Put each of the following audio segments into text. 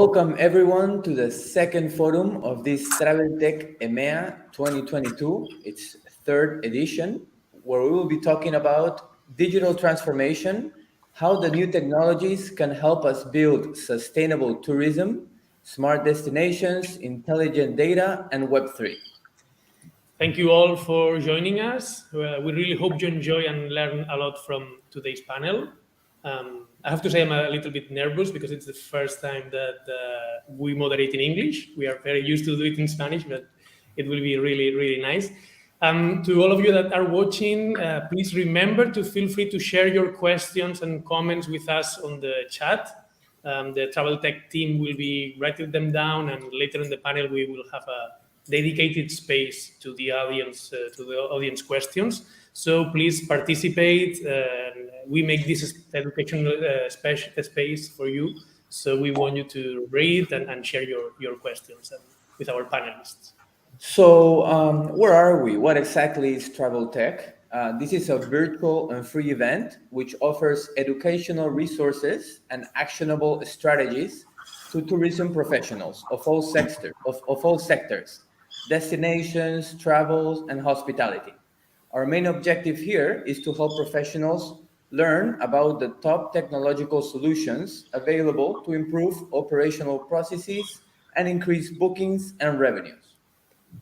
Welcome everyone to the second forum of this Travel Tech EMEA 2022. It's third edition, where we will be talking about digital transformation, how the new technologies can help us build sustainable tourism, smart destinations, intelligent data, and Web3. Thank you all for joining us. We really hope you enjoy and learn a lot from today's panel. I have to say I'm a little bit nervous because it's the first time that we moderate in English. We are very used to do it in Spanish, but it will be really, really nice. To all of you that are watching, please remember to feel free to share your questions and comments with us on the chat. The Travel Tech team will be writing them down, and later in the panel we will have a dedicated space to the audience questions. So please participate. We make this educational space for you. So we want you to read and share your questions with our panelists. So where are we? What exactly is Travel Tech? This is a virtual and free event which offers educational resources and actionable strategies to tourism professionals of all sectors, destinations, travels, and hospitality. Our main objective here is to help professionals learn about the top technological solutions available to improve operational processes and increase bookings and revenues.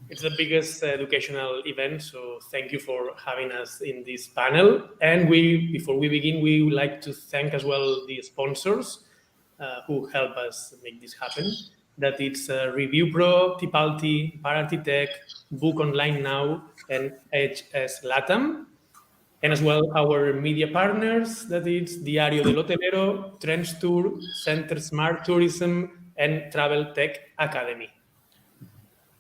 It's the biggest educational event, so thank you for having us in this panel. And before we begin, we would like to thank as well the sponsors who help us make this happen. That it's Review Pro, Tipalti, Parartitech, Book Online Now, and HS Latam. And as well our media partners, that is Diario del Hotelero, Trends Tour, Center Smart Tourism, and Travel Tech Academy.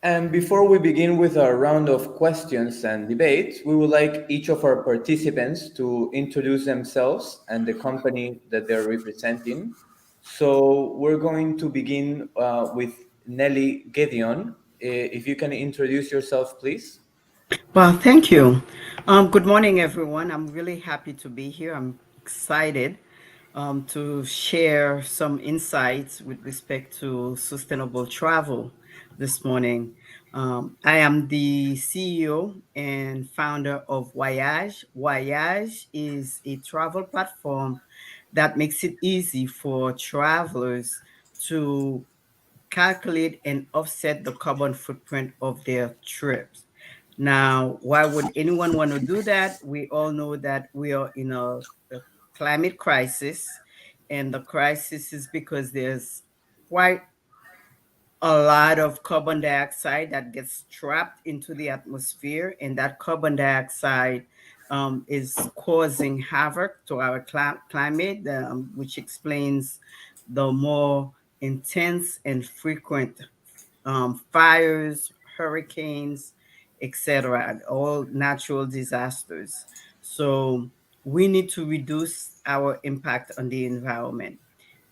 And before we begin with our round of questions and debates, we would like each of our participants to introduce themselves and the company that they're representing. So we're going to begin with Nelly Gedeon. If you can introduce yourself, please. Well, thank you. Good morning, everyone. I'm really happy to be here. I'm excited to share some insights with respect to sustainable travel this morning. I am the CEO and founder of Wayaj. Wayaj is a travel platform that makes it easy for travelers to calculate and offset the carbon footprint of their trips. Now, why would anyone want to do that? We all know that we are in a climate crisis, and the crisis is because there's quite a lot of carbon dioxide that gets trapped into the atmosphere, and that carbon dioxide is causing havoc to our climate, which explains the more intense and frequent fires, hurricanes, etc., all natural disasters. So we need to reduce our impact on the environment.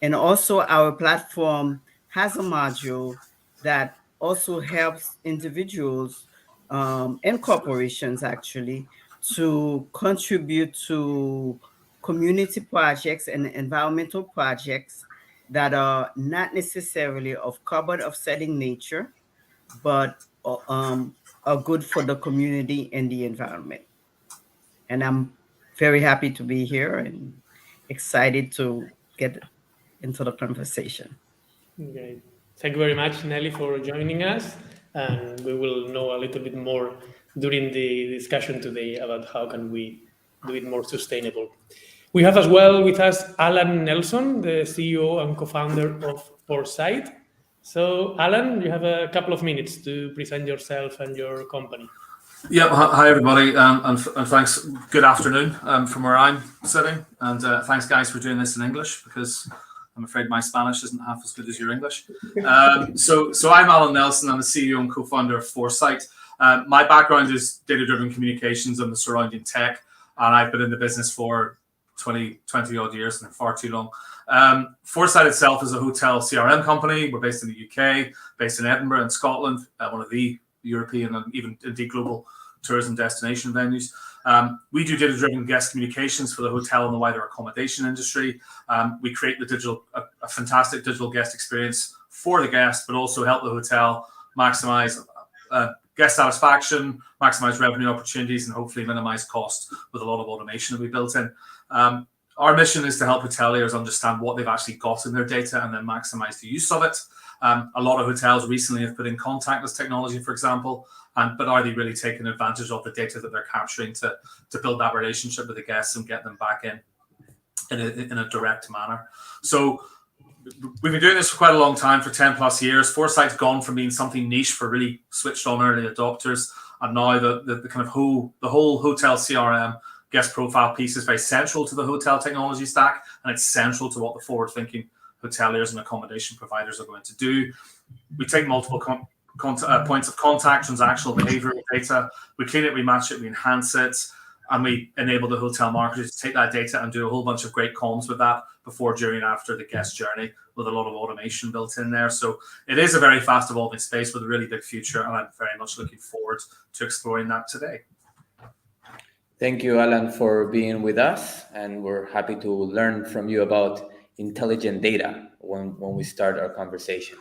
And also our platform has a module that also helps individuals and corporations actually to contribute to community projects and environmental projects that are not necessarily of carbon offsetting nature, but are good for the community and the environment. And I'm very happy to be here and excited to get into the conversation. Okay. Thank you very much, Nelly, for joining us. And we will know a little bit more during the discussion today about how can we do it more sustainable. We have as well with us Allan Nelson, the CEO and co-founder of Foresight. So, Allan, you have a couple of minutes to present yourself and your company. Yeah, hi everybody, and thanks. Good afternoon from where I'm sitting, and thanks guys for doing this in English because I'm afraid my Spanish isn't half as good as your English. So I'm Allan Nelson. I'm the CEO and co-founder of Foresight. My background is data-driven communications and the surrounding tech, and I've been in the business for 20 odd years, and far too long. Foresight itself is a hotel CRM company. We're based in the UK, based in Edinburgh and Scotland, one of the European and even indeed global tourism destination venues. We do data-driven guest communications for the hotel and the wider accommodation industry. We create a fantastic digital guest experience for the guest, but also help the hotel maximize guest satisfaction, maximize revenue opportunities, and hopefully minimize cost with a lot of automation that we built in. Our mission is to help hoteliers understand what they've actually got in their data and then maximize the use of it. A lot of hotels recently have put in contactless technology, for example, but are they really taking advantage of the data that they're capturing to build that relationship with the guests and get them back in a direct manner? So we've been doing this for quite a long time, for 10 plus years. Foresight's gone from being something niche for really switched on early adopters, and now the kind of whole hotel CRM guest profile piece is very central to the hotel technology stack, and it's central to what the forward-thinking hoteliers and accommodation providers are going to do. We take multiple points of contact, transactional behavioral data, we clean it, we match it, we enhance it, and we enable the hotel marketers to take that data and do a whole bunch of great comms with that before, during, and after the guest journey, with a lot of automation built in there. So it is a very fast evolving space with a really big future, and I'm very much looking forward to exploring that today. Thank you, Allan, for being with us, and we're happy to learn from you about intelligent data when we start our conversation.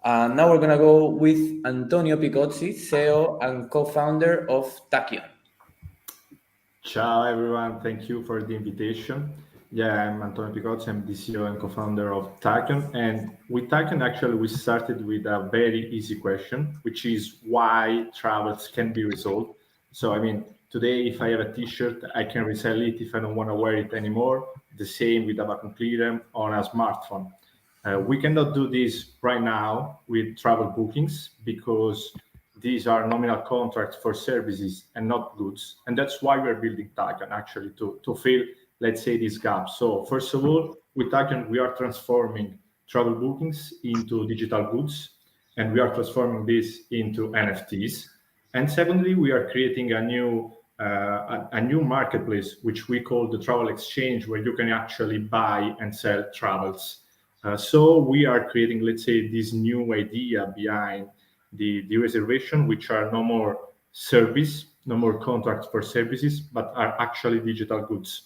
Now we're going to go with Antonio Picozzi, CEO and co-founder of Takyon. Ciao, everyone. Thank you for the invitation. Yeah, I'm Antonio Picozzi. I'm the CEO and co-founder of Takyon. And with Takyon, actually, we started with a very easy question, which is why travels can be resolved. So, I mean, today, if I have a t-shirt, I can resell it if I don't want to wear it anymore. The same with a vacuum cleaner on a smartphone. We cannot do this right now with travel bookings because these are nominal contracts for services and not goods. And that's why we're building Takyon, actually, to fill, let's say, this gap. So first of all, with Takyon, we are transforming travel bookings into digital goods, and we are transforming this into NFTs. And secondly, we are creating a new marketplace, which we call the travel exchange, where you can actually buy and sell travels. So we are creating, let's say, this new idea behind the reservation, which are no more service, no more contracts for services, but are actually digital goods.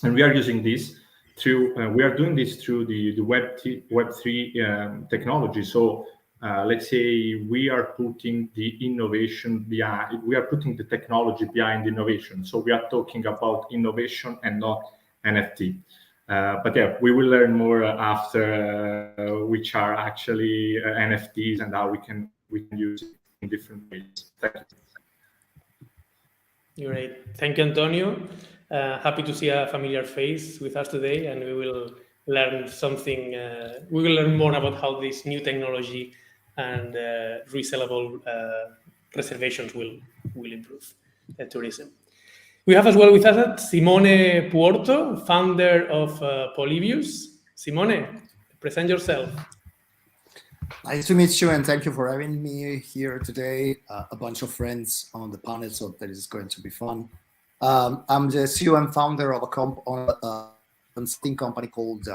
And we are using this through, we are doing this through the Web3 technology. So let's say we are putting the innovation behind, we are putting the technology behind innovation. So we are talking about innovation and not NFT. But yeah, we will learn more after which are actually NFTs and how we can use it in different ways. Thank you. Great. Thank you, Antonio. Happy to see a familiar face with us today, and we will learn something. We will learn more about how this new technology and resellable reservations will improve tourism. We have as well with us Simone Puorto, founder of Polybius. Simone, present yourself. Nice to meet you, and thank you for having me here today. A bunch of friends on the panel, so that is going to be fun. I'm the CEO and founder of a consulting company called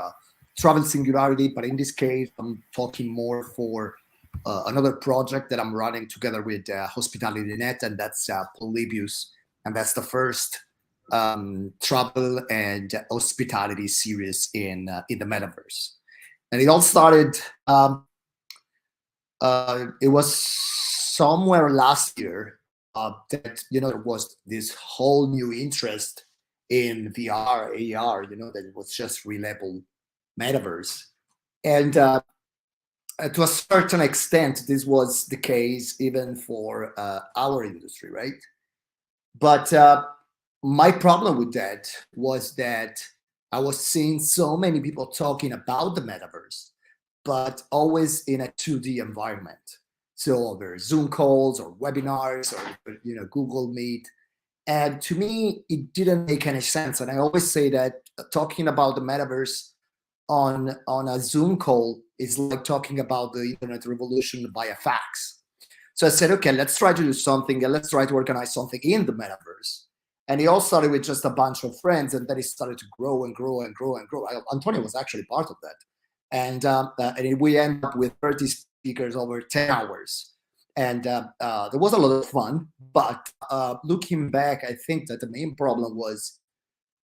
Travel Singularity, but in this case, I'm talking more for another project that I'm running together with Hospitalidad, and that's Polybius, and that's the first travel and hospitality series in the metaverse. And it all started. It was somewhere last year that there was this whole new interest in VR, AR. That it was just relabeled metaverse, and to a certain extent, this was the case even for our industry, right? But my problem with that was that I was seeing so many people talking about the metaverse, but always in a 2D environment. So over Zoom calls or webinars or Google Meet. And to me, it didn't make any sense. And I always say that talking about the metaverse on a Zoom call is like talking about the internet revolution via fax. So I said, okay, let's try to do something, and let's try to organize something in the metaverse. And it all started with just a bunch of friends, and then it started to grow and grow and grow and grow. Antonio was actually part of that. And we ended up with 30 speakers over 10 hours. And there was a lot of fun. But looking back, I think that the main problem was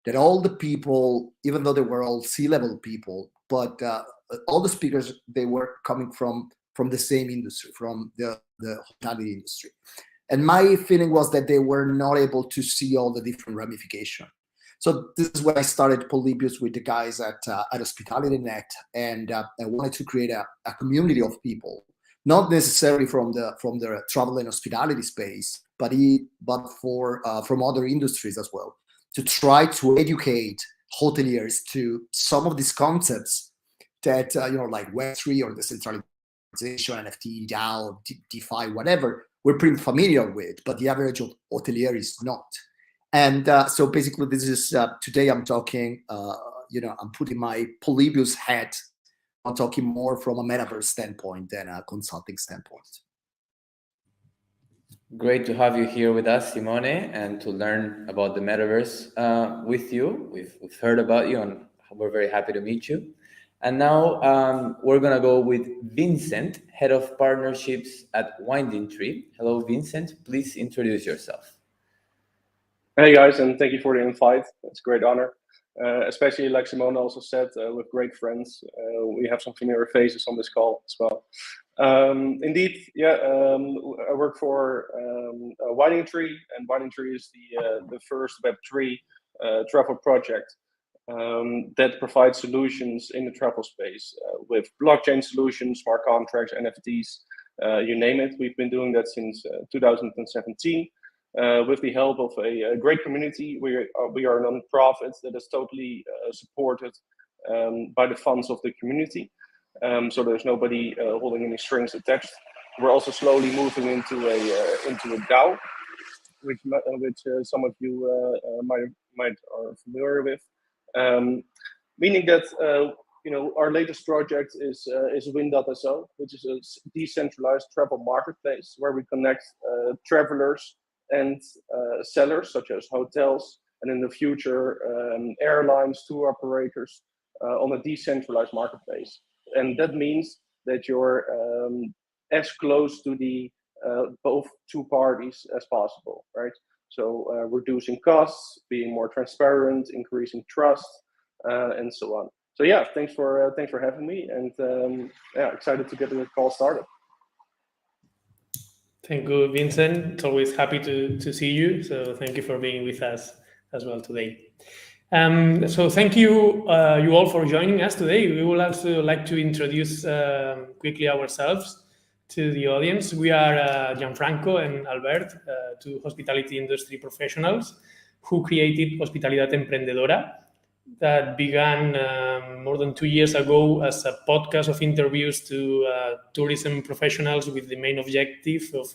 that all the people, even though they were all C-level people, but all the speakers, they were coming from the same industry, from the hospitality industry. And my feeling was that they were not able to see all the different ramifications. So this is when I started Polybius with the guys at Hospitalidad, and I wanted to create a community of people, not necessarily from the travel and hospitality space, but from other industries as well, to try to educate hoteliers to some of these concepts that like Web3 or decentralization, NFT, DAO, DeFi, whatever, we're pretty familiar with, but the average hotelier is not. And so basically, this is today I'm talking. I'm putting my Polybius hat. I'm talking more from a metaverse standpoint than a consulting standpoint. Great to have you here with us, Simone, and to learn about the metaverse with you. We've heard about you, and we're very happy to meet you. And now we're going to go with Vincent, Head of Partnerships at Winding Tree. Hello, Vincent. Please introduce yourself. Hey, guys, and thank you for the invite. It's a great honor, especially like Simone also said, with great friends. We have some familiar faces on this call as well. Indeed, I work for Winding Tree, and Winding Tree is the first Web3 travel project that provides solutions in the travel space with blockchain solutions, smart contracts, NFTs, you name it. We've been doing that since 2017 with the help of a great community. We are a non-profit that is totally supported by the funds of the community. So there's nobody holding any strings attached. We're also slowly moving into a DAO, which some of you might are familiar with. Meaning that our latest project is Win.so, which is a decentralized travel marketplace where we connect travelers and sellers such as hotels, and in the future airlines, tour operators on a decentralized marketplace. And that means that you're as close to the both two parties as possible, right? So reducing costs, being more transparent, increasing trust, and so on. So yeah, thanks for having me, and excited to get the call started. Thank you, Vincent. It's always happy to see you. So thank you for being with us as well today. So thank you, you all, for joining us today. We would also like to introduce quickly ourselves to the audience. We are Gianfranco and Albert, two hospitality industry professionals who created Hospitalidad Emprendedora, that began more than 2 years ago as a podcast of interviews to tourism professionals with the main objective of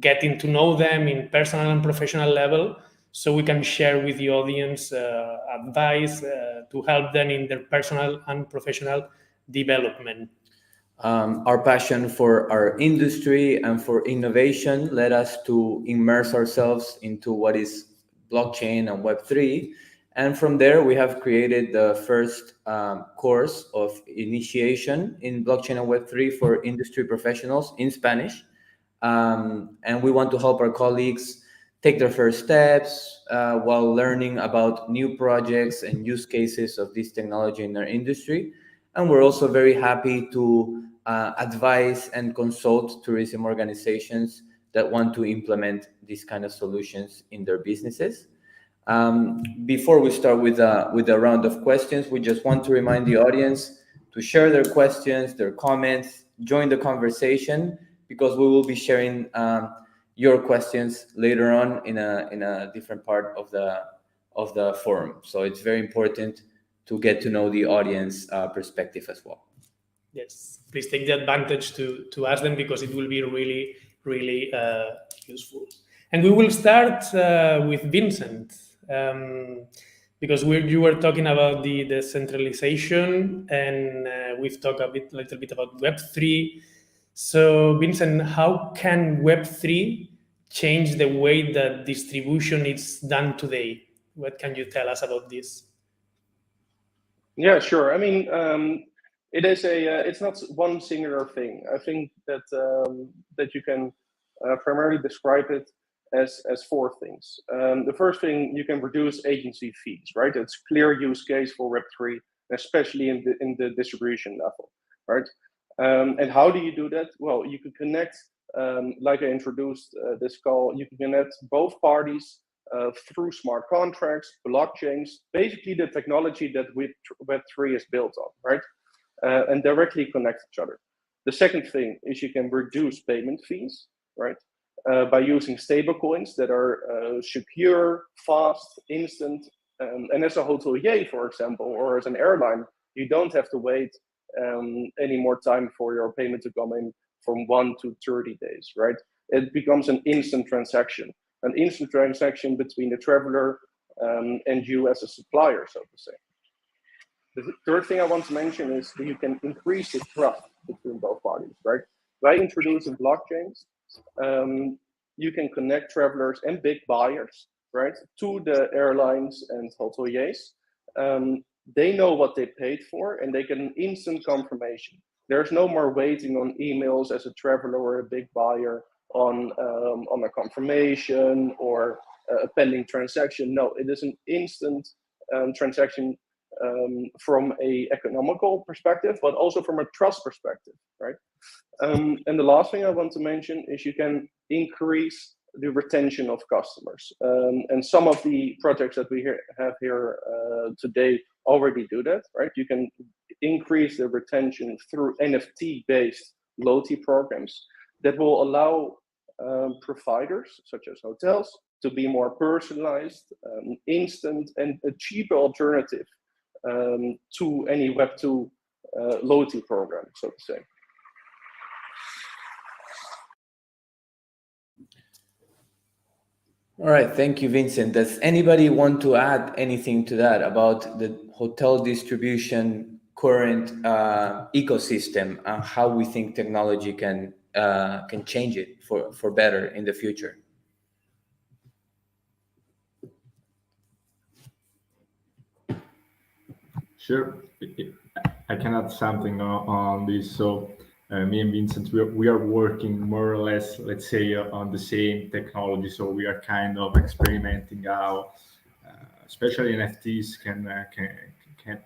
getting to know them in personal and professional level, so we can share with the audience advice to help them in their personal and professional development. Our passion for our industry and for innovation led us to immerse ourselves into what is blockchain and Web3. And from there, we have created the first course of initiation in blockchain and Web3 for industry professionals in Spanish. And we want to help our colleagues take their first steps while learning about new projects and use cases of this technology in our industry. And we're also very happy to advise and consult tourism organizations that want to implement these kind of solutions in their businesses. Before we start with a round of questions, we just want to remind the audience to share their questions, their comments, join the conversation, because we will be sharing your questions later on in a different part of the forum. So it's very important to get to know the audience perspective as well. Yes, please take the advantage to ask them, because it will be really, really useful. And we will start with Vincent, because you were talking about the decentralization, and we've talked a little bit about Web3. So, Vincent, how can Web3 change the way that distribution is done today? What can you tell us about this? Yeah, sure. I mean, it is it's not one singular thing. I think that that you can primarily describe it as four things. The first thing, you can reduce agency fees, right? It's clear use case for Web3. especially in the distribution level, right? And how do you do that? Well, you can connect, like I introduced this call, you can connect both parties through smart contracts, blockchains, basically the technology that Web3 is built on, right? And directly connect each other. The second thing is you can reduce payment fees, right? By using stable coins that are secure, fast, instant. And as a hotelier, for example, or as an airline, you don't have to wait any more time for your payment to come in from 1 to 30 days, right? It becomes an instant transaction between the traveler and you as a supplier, so to say. The third thing I want to mention is that you can increase the trust between both parties, right? By introducing blockchains, you can connect travelers and big buyers, right, to the airlines and hoteliers. They know what they paid for, and they get an instant confirmation. There's no more waiting on emails as a traveler or a big buyer on a confirmation or a pending transaction. No, it is an instant transaction from a economical perspective, but also from a trust perspective, right? And the last thing I want to mention is you can increase the retention of customers. And some of the projects that we have here today already do that, right? You can increase the retention through NFT-based loyalty programs that will allow providers, such as hotels, to be more personalized, instant, and a cheaper alternative to any Web2 loyalty program, so to say. All right, thank you, Vincent. Does anybody want to add anything to that about the hotel distribution current ecosystem and how we think technology can change it for better in the future? Sure, I can add something on this. So me and Vincent, we are working more or less, let's say, on the same technology. So we are kind of experimenting how, especially NFTs, can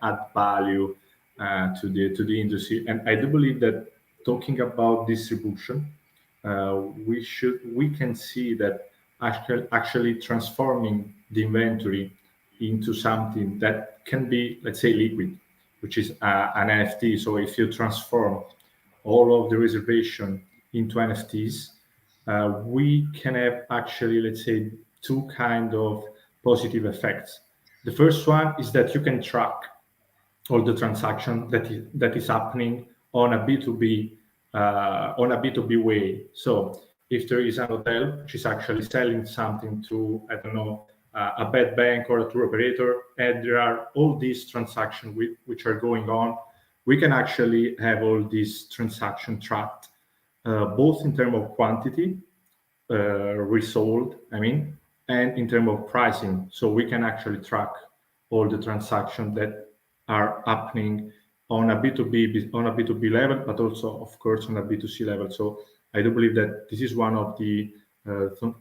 add value to the industry. And I do believe that talking about distribution, we can see that actually transforming the inventory into something that can be, let's say, liquid, which is an NFT. So if you transform all of the reservation into NFTs, we can have actually, let's say, two kind of positive effects. The first one is that you can track all the transaction that is happening on a B2B way. So if there is an hotel which is actually selling something to, I don't know, a bed bank or a tour operator, and there are all these transactions which are going on, we can actually have all these transactions tracked, both in terms of quantity, resold, and in terms of pricing. So we can actually track all the transactions that are happening on a B2B level, but also, of course, on a B2C level. So I do believe that this is one of the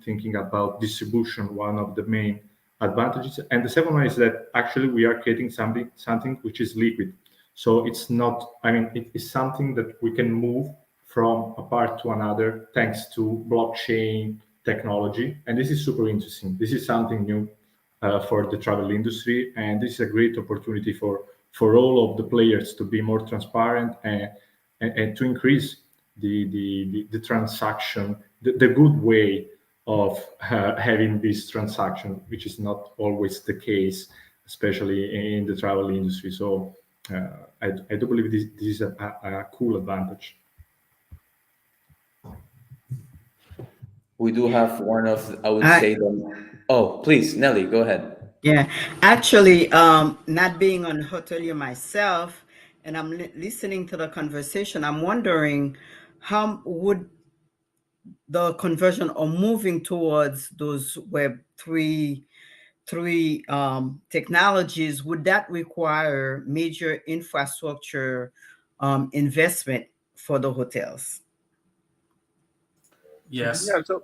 thinking about distribution, one of the main advantages. And the second one is that actually we are creating something which is liquid. So it's not, it is something that we can move from a part to another thanks to blockchain technology. And this is super interesting. This is something new for the travel industry. And this is a great opportunity for all of the players to be more transparent and to increase the transaction, the good way of having this transaction, which is not always the case, especially in the travel industry. So I do believe this is a cool advantage. We do have one of, I would say, oh, please, Nelly, go ahead. Yeah, actually, not being on hotelier myself, and I'm listening to the conversation, I'm wondering how would the conversion or moving towards those Web3 technologies, would that require major infrastructure investment for the hotels? Yes. Yeah. So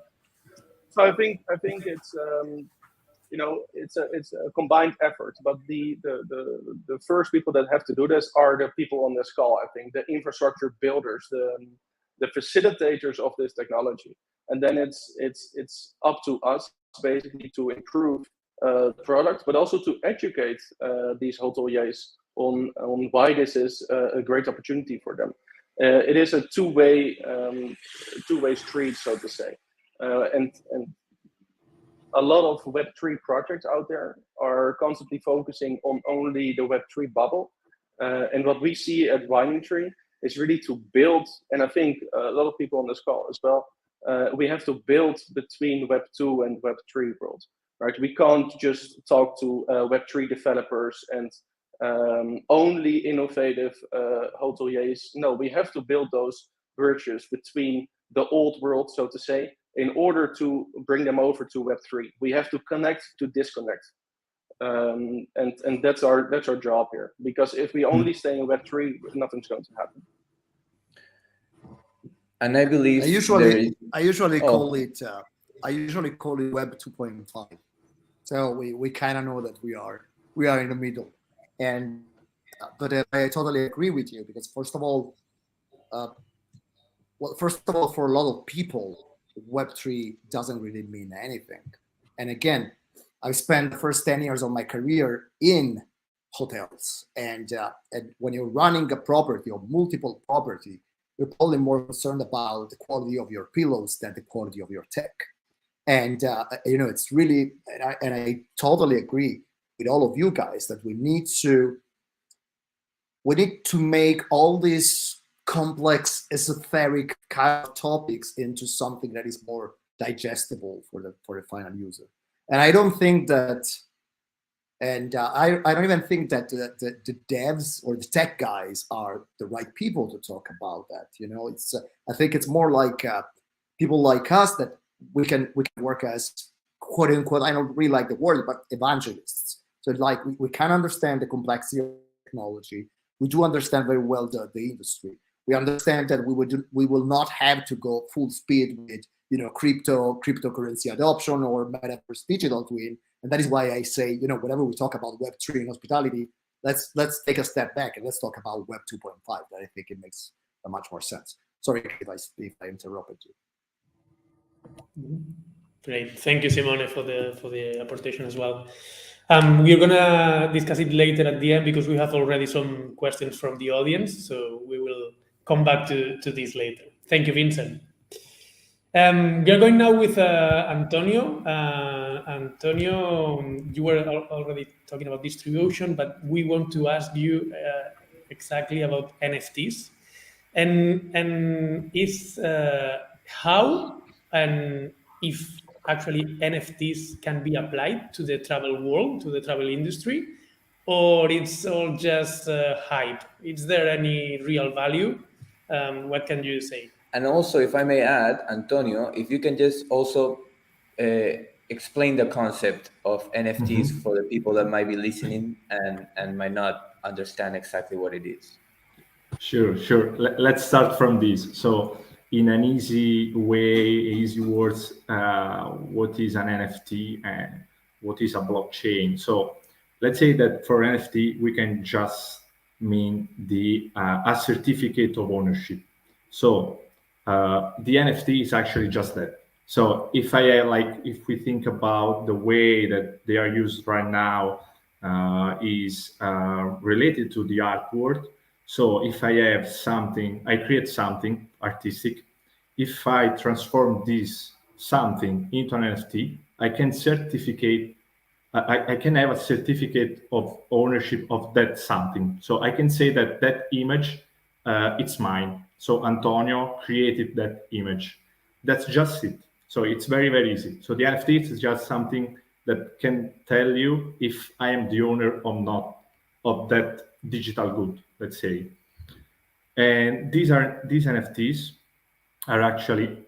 I think it's a combined effort. But the first people that have to do this are the people on this call. I think the infrastructure builders, the facilitators of this technology, and then it's up to us basically to improve the product, but also to educate these hoteliers on why this is a great opportunity for them. It is a two-way street, so to say, and a lot of Web3 projects out there are constantly focusing on only the Web3 bubble, and what we see at Winding Tree is really to build, and I think a lot of people on this call as well, we have to build between Web 2 and Web 3 world, right? We can't just talk to Web 3 developers and only innovative hoteliers. No, we have to build those bridges between the old world, so to say, in order to bring them over to Web 3. We have to connect to disconnect. And that's our job here, because if we only stay in Web 3, nothing's going to happen. And I believe I usually call it Web 2.5. So we kind of know that we are in the middle, and but I totally agree with you, because first of all, for a lot of people, Web3 doesn't really mean anything. And again, I spent the first 10 years of my career in hotels, and when you're running a property or multiple property, you're probably more concerned about the quality of your pillows than the quality of your tech. And it's really, and I totally agree with all of you guys that we need to make all these complex, esoteric kind of topics into something that is more digestible for the final user. And I don't think that, I don't even think that the devs or the tech guys are the right people to talk about that. It's I think it's more like people like us that we can work as, quote unquote, I don't really like the word, but evangelists. So like we can understand the complexity of technology. We do understand very well the industry. We understand that we will not have to go full speed with cryptocurrency adoption or metaverse digital twin. And that is why I say, whenever we talk about Web3 and hospitality, let's take a step back and let's talk about Web 2.5. That I think it makes much more sense. Sorry if I interrupted you. Great, thank you, Simone, for the apportation as well. We're gonna discuss it later at the end, because we have already some questions from the audience, so we will come back to this later. Thank you, Vincent. We are going now with Antonio. Antonio, you were already talking about distribution, but we want to ask you exactly about NFTs, and if how and if actually NFTs can be applied to the travel world, to the travel industry, or it's all just hype. Is there any real value? What can you say? And also, if I may add, Antonio, if you can just also explain the concept of NFTs for the people that might be listening and might not understand exactly what it is. Sure. Let's start from this. So in an easy way, easy words, what is an NFT and what is a blockchain? So let's say that for NFT, we can just mean a certificate of ownership. So the NFT is actually just that. So if we think about the way that they are used right now is related to the art world. So if I have something, I create something artistic. If I transform this something into an NFT, I can I can have a certificate of ownership of that something. So I can say that image, it's mine. So Antonio created that image. That's just it. So it's very, very easy. So the NFT is just something that can tell you if I am the owner or not of that digital good, let's say. And these NFTs are actually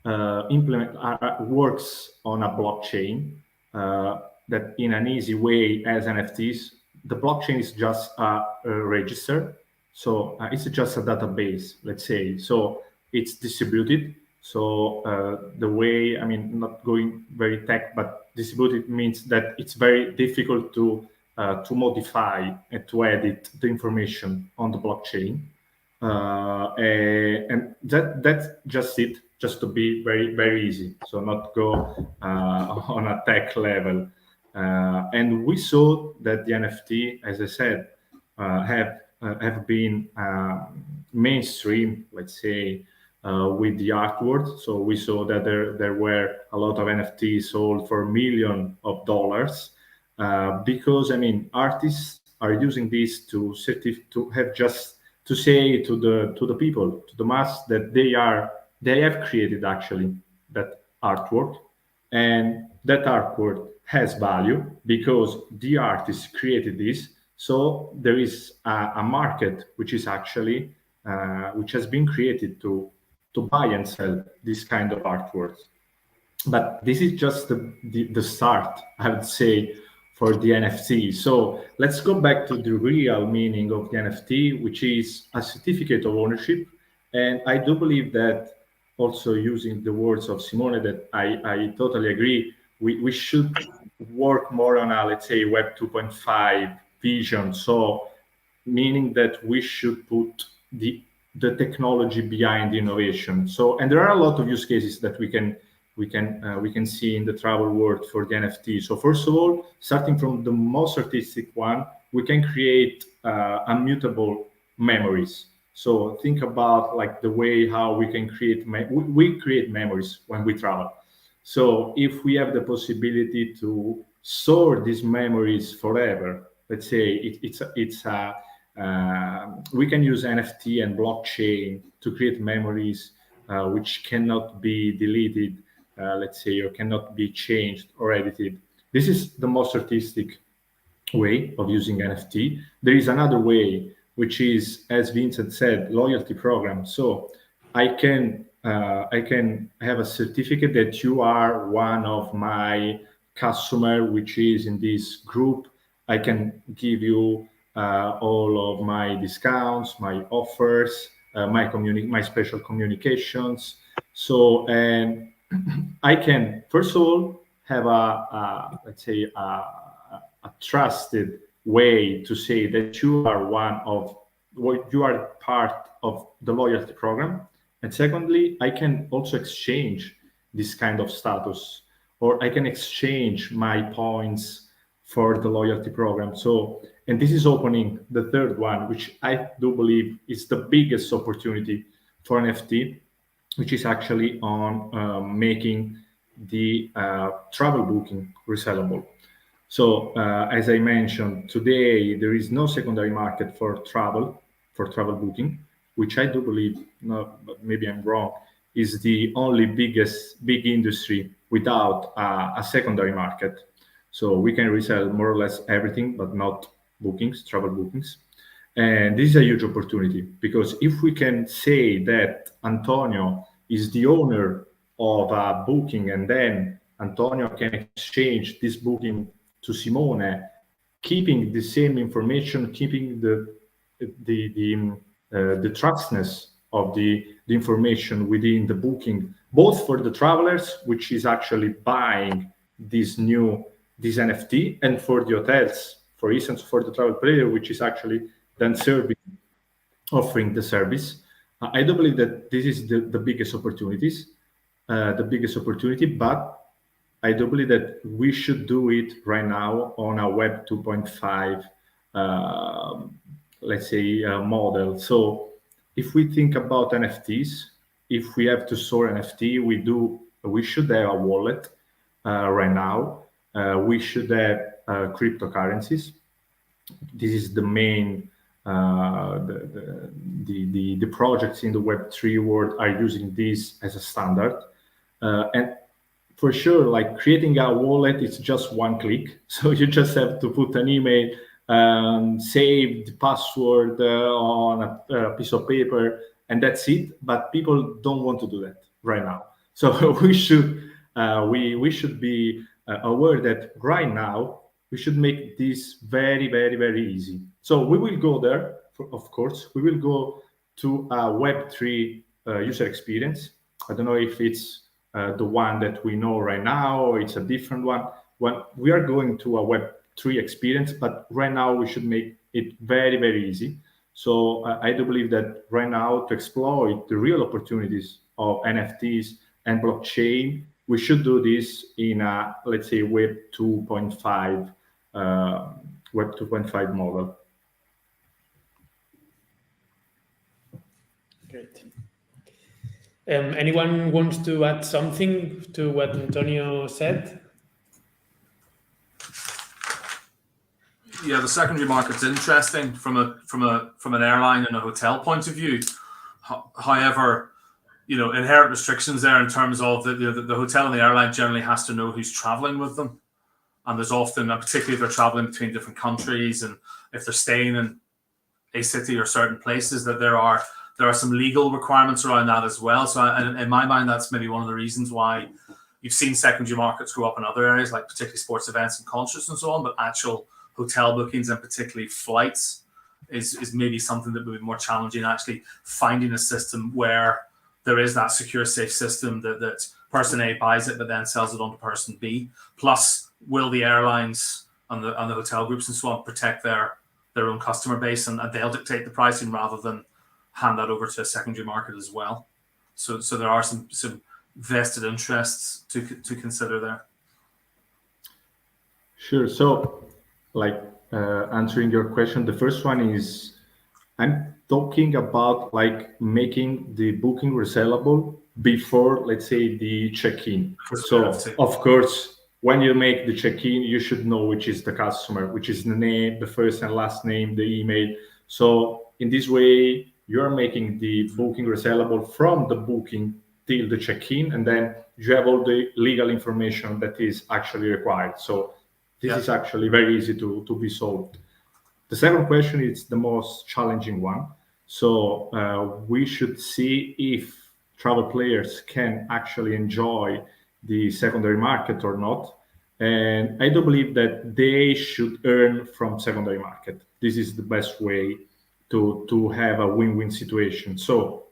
works on a blockchain that in an easy way as NFTs. The blockchain is just a register. So it's just a database, let's say. So it's distributed. So the way, I mean, not going very tech, but distributed means that it's very difficult to modify and to edit the information on the blockchain. And that's just it, just to be very, very easy. So not go on a tech level. And we saw that the NFT, as I said, have been mainstream, let's say, with the artwork. So we saw that there were a lot of NFTs sold for millions of dollars, because I mean artists are using this to have just to say to the people, to the mass, that they have created actually that artwork, and that artwork has value because the artist created this. So there is a market which is actually which has been created to buy and sell this kind of artworks. But this is just the start, I would say, for the NFT. So let's go back to the real meaning of the NFT, which is a certificate of ownership. And I do believe that, also using the words of Simone, that I totally agree, we should work more on a, let's say, Web 2.5 vision. So meaning that we should put the technology behind the innovation. So, and there are a lot of use cases that we can see in the travel world for the NFT. So first of all, starting from the most artistic one, we can create immutable memories. So think about like the way how we can create, we create memories when we travel. So if we have the possibility to store these memories forever, let's say we can use NFT and blockchain to create memories which cannot be deleted, let's say, or cannot be changed or edited. This is the most artistic way of using NFT. There is another way, which is, as Vincent said, loyalty program. So I can have a certificate that you are one of my customer, which is in this group. I can give you all of my discounts, my offers, my special communications. So, and I can first of all have let's say a trusted way to say that you are you are part of the loyalty program. And secondly, I can also exchange this kind of status, or I can exchange my points for the loyalty program. So, and this is opening the third one, which I do believe is the biggest opportunity for NFT, which is actually on making the travel booking resellable. So, as I mentioned, today there is no secondary market for travel booking, which I do believe, no, but maybe I'm wrong, is the only big industry without a secondary market. So we can resell more or less everything, but not bookings, travel bookings. And this is a huge opportunity, because if we can say that Antonio is the owner of a booking, and then Antonio can exchange this booking to Simone, keeping the same information, keeping the trustness of the information within the booking, both for the travelers, which is actually buying this NFT, and for the hotels, for instance, for the travel player, which is actually then offering the service. I do believe that this is the biggest opportunity, but I do believe that we should do it right now on a Web 2.5, let's say, model. So if we think about NFTs, if we have to store NFT, we should have a wallet right now. We should have cryptocurrencies. This is the main, the projects in the Web3 world are using this as a standard. And for sure, like creating a wallet, it's just one click. So you just have to put an email, save the password on a piece of paper, and that's it. But people don't want to do that right now. So we should be aware that right now we should make this very, very, very easy. So we will go there, of course. We will go to a Web3 user experience. I don't know if it's the one that we know right now or it's a different one. When we are going to a Web3 experience, but right now we should make it very, very easy. So I do believe that right now, to exploit the real opportunities of NFTs and blockchain, we should do this in a, let's say, Web 2.5 model. Great. Anyone wants to add something to what Antonio said? Yeah, the secondary market's interesting from an airline and a hotel point of view. However, inherent restrictions there in terms of the hotel and the airline generally has to know who's traveling with them, and there's often, particularly if they're traveling between different countries and if they're staying in a city or certain places, that there are some legal requirements around that as well. So in my mind, that's maybe one of the reasons why you've seen secondary markets grow up in other areas, like particularly sports events and concerts and so on, but actual hotel bookings and particularly flights is maybe something that would be more challenging, actually finding a system where there is that secure, safe system that person A buys it, but then sells it on to person B. Plus, will the airlines and the hotel groups and so on protect their own customer base, and they'll dictate the pricing rather than hand that over to a secondary market as well. So there are some vested interests to consider there. Sure. So, answering your question, the first one is I'm talking about making the booking resellable before, let's say, the check-in. So, of course, when you make the check-in, you should know which is the customer, which is the name, the first and last name, the email. So in this way, you're making the booking resellable from the booking till the check-in, and then you have all the legal information that is actually required. So this is actually very easy to be solved. The second question is the most challenging one. So we should see if travel players can actually enjoy the secondary market or not. And I do believe that they should earn from secondary market. This is the best way to have a win-win situation. So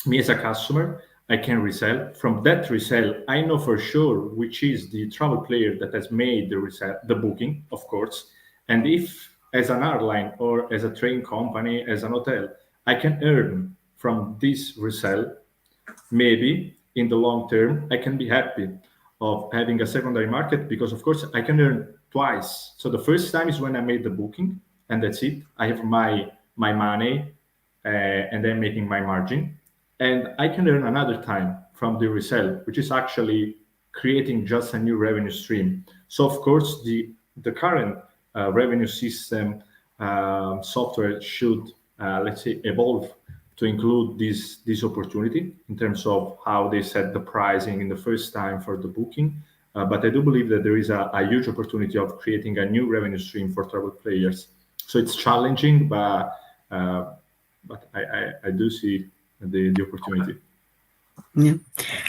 me as a customer, I can resell. From that resell, I know for sure which is the travel player that has made the booking, of course. And if as an airline or as a train company, as an hotel, I can earn from this resell, maybe in the long term, I can be happy of having a secondary market because, of course, I can earn twice. So the first time is when I made the booking, and that's it. I have my money, and then making my margin. And I can earn another time from the resell, which is actually creating just a new revenue stream. So, of course, the current revenue system software should, let's say, evolve to include this opportunity in terms of how they set the pricing in the first time for the booking. But I do believe that there is a huge opportunity of creating a new revenue stream for travel players. So it's challenging, but I do see the opportunity. Yeah.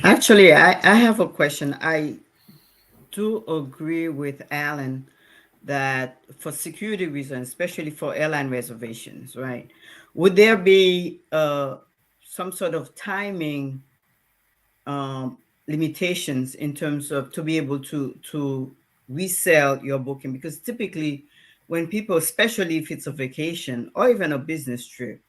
Actually, I have a question. I do agree with Allan that for security reasons, especially for airline reservations, right? Would there be some sort of timing limitations in terms of to be able to resell your booking? Because typically when people, especially if it's a vacation or even a business trip,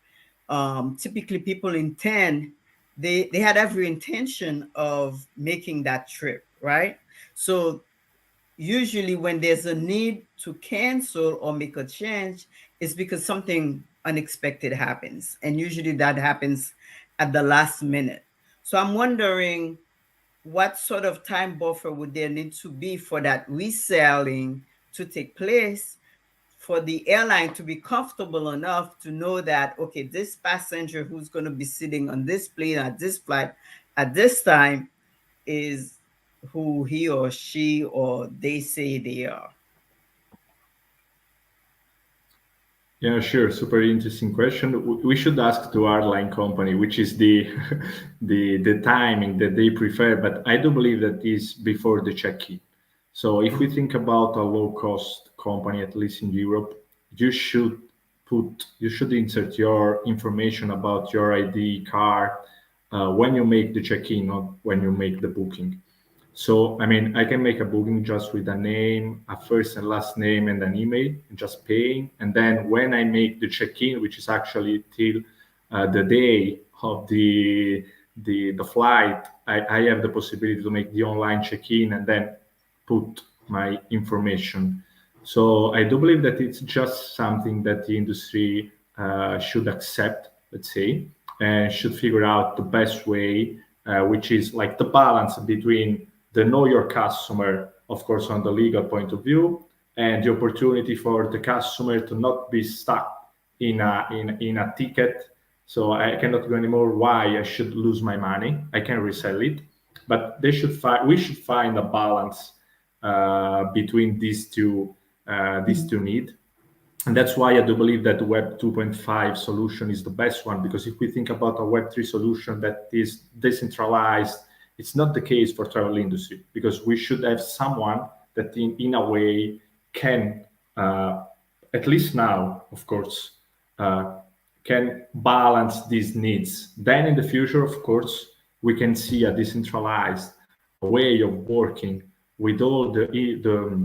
typically people intend, they had every intention of making that trip, right? So usually when there's a need to cancel or make a change, it's because something unexpected happens. And usually that happens at the last minute. So I'm wondering what sort of time buffer would there need to be for that reselling to take place for the airline to be comfortable enough to know that, okay, this passenger who's going to be sitting on this plane at this flight at this time is who he or she or they say they are? Yeah, sure. Super interesting question. We should ask to airline company, which is the the timing that they prefer. But I do believe that is before the check-in. So if we think about a low-cost company, at least in Europe, you should insert your information about your ID card when you make the check-in, not when you make the booking. So, I mean, I can make a booking just with a name, a first and last name, and an email, and just paying. And then when I make the check-in, which is actually till the day of the flight, I have the possibility to make the online check-in and then put my information. So I do believe that it's just something that the industry should accept, let's say, and should figure out the best way, which is like the balance between the know your customer, of course, on the legal point of view, and the opportunity for the customer to not be stuck in a ticket. So I cannot go anymore. Why I should lose my money? I can resell it, but they should we should find a balance between these two needs. And that's why I do believe that the Web 2.5 solution is the best one, because if we think about a Web 3 solution that is decentralized, it's not the case for travel industry, because we should have someone that in a way can, at least now, of course, can balance these needs. Then in the future, of course, we can see a decentralized way of working with all the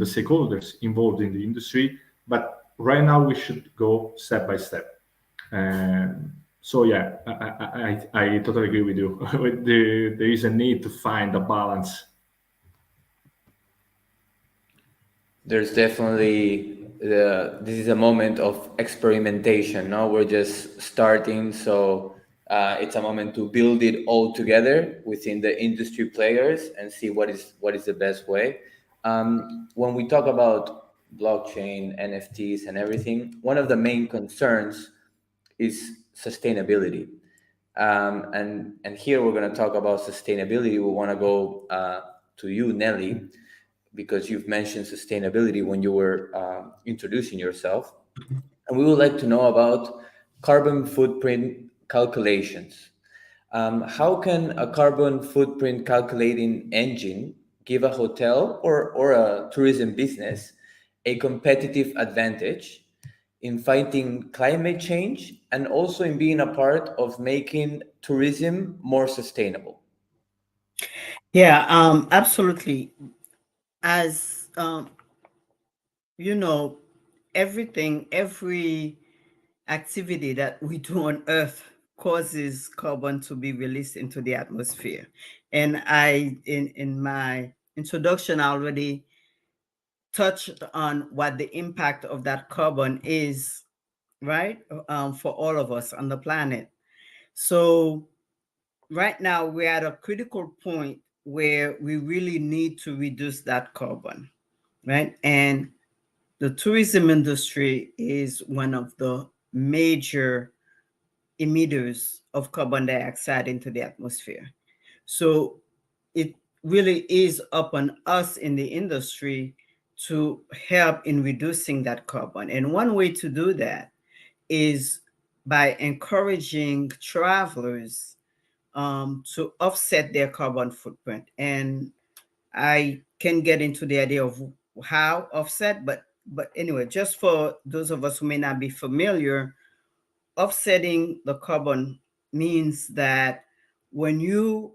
stakeholders involved in the industry. But right now we should go step by step. So yeah, I totally agree with you. There is a need to find a balance. There's definitely this is a moment of experimentation. No, we're just starting, so it's a moment to build it all together within the industry players and see what is the best way. When we talk about blockchain, NFTs, and everything, one of the main concerns is sustainability. And here we're going to talk about sustainability. We want to go to you, Nelly, because you've mentioned sustainability when you were introducing yourself. And we would like to know about carbon footprint calculations. How can a carbon footprint calculating engine give a hotel or a tourism business a competitive advantage in fighting climate change and also in being a part of making tourism more sustainable? Yeah, absolutely. As you know, every activity that we do on Earth causes carbon to be released into the atmosphere. And in my introduction, I already touched on what the impact of that carbon is, right, for all of us on the planet. So right now, we're at a critical point where we really need to reduce that carbon, right? And the tourism industry is one of the major emitters of carbon dioxide into the atmosphere. So it really is up on us in the industry to help in reducing that carbon. And one way to do that is by encouraging travelers to offset their carbon footprint. And I can get into the idea of how offset, but anyway, just for those of us who may not be familiar, offsetting the carbon means that when you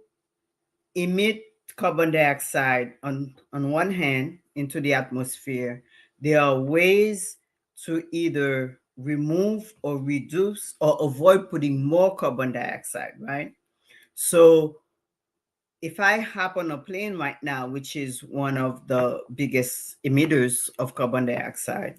emit carbon dioxide on one hand into the atmosphere, there are ways to either remove or reduce or avoid putting more carbon dioxide, right? So if I hop on a plane right now, which is one of the biggest emitters of carbon dioxide,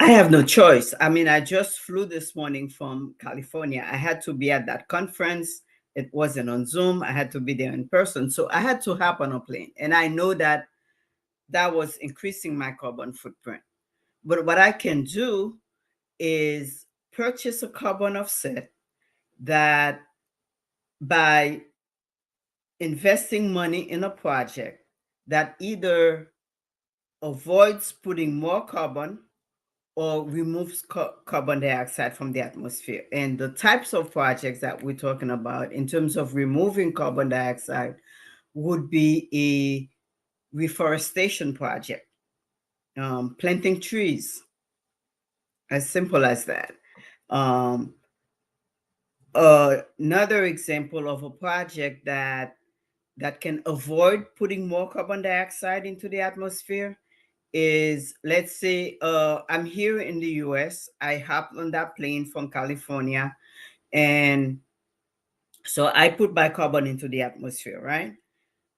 I have no choice. I mean, I just flew this morning from California. I had to be at that conference. It wasn't on Zoom. I had to be there in person. So I had to hop on a plane. And I know that that was increasing my carbon footprint. But what I can do is purchase a carbon offset that by investing money in a project that either avoids putting more carbon or removes carbon dioxide from the atmosphere. And the types of projects that we're talking about in terms of removing carbon dioxide would be a reforestation project, planting trees, as simple as that. another example of a project that can avoid putting more carbon dioxide into the atmosphere is, let's say, I'm here in the US. I hopped on that plane from California, and so I put bicarbon into the atmosphere, right?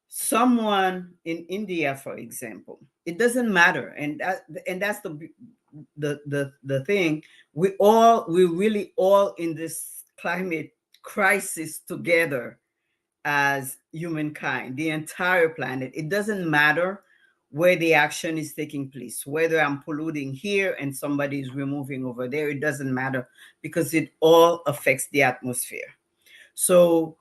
Someone in India, for example, it doesn't matter, and that's the thing. We really all in this climate crisis together as humankind, the entire planet. It doesn't matter where the action is taking place, whether I'm polluting here and somebody is removing over there. It doesn't matter, because it all affects the atmosphere. So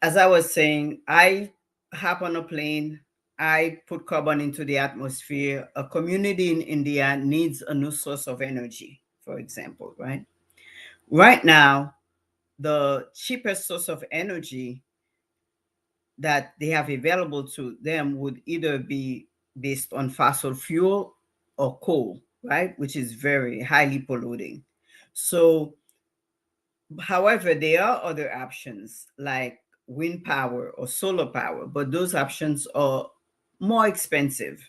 as I was saying, I hop on a plane, I put carbon into the atmosphere. A community in India needs a new source of energy, for example, right? Right now, the cheapest source of energy that they have available to them would either be based on fossil fuel or coal, right? Which is very highly polluting. So, however, there are other options like wind power or solar power, but those options are more expensive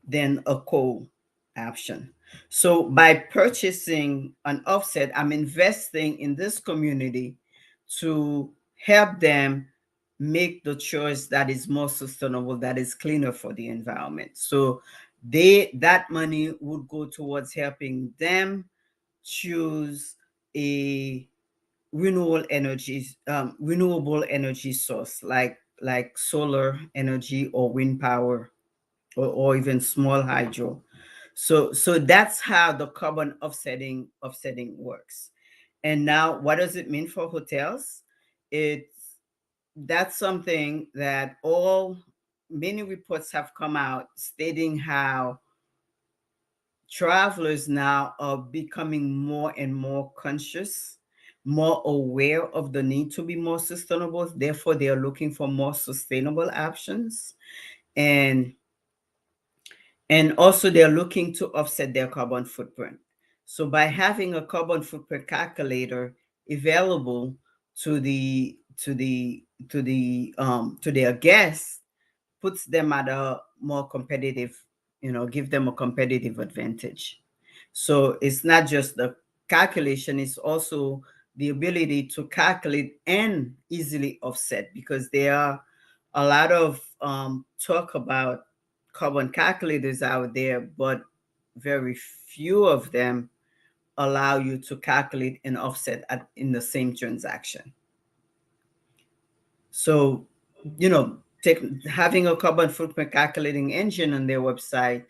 than a coal option. So by purchasing an offset, I'm investing in this community to help them make the choice that is more sustainable, that is cleaner for the environment. So that money would go towards helping them choose a renewable energy source like solar energy or wind power, or even small hydro. So that's how the carbon offsetting works. And now, what does it mean for hotels? That's something that many reports have come out stating how travelers now are becoming more and more conscious, more aware of the need to be more sustainable. Therefore, they are looking for more sustainable options. And also they're looking to offset their carbon footprint. So by having a carbon footprint calculator available to their guests, puts them at a more competitive, give them a competitive advantage. So it's not just the calculation, it's also the ability to calculate and easily offset, because there are a lot of talk about carbon calculators out there, but very few of them allow you to calculate and offset in the same transaction. So, having a carbon footprint calculating engine on their website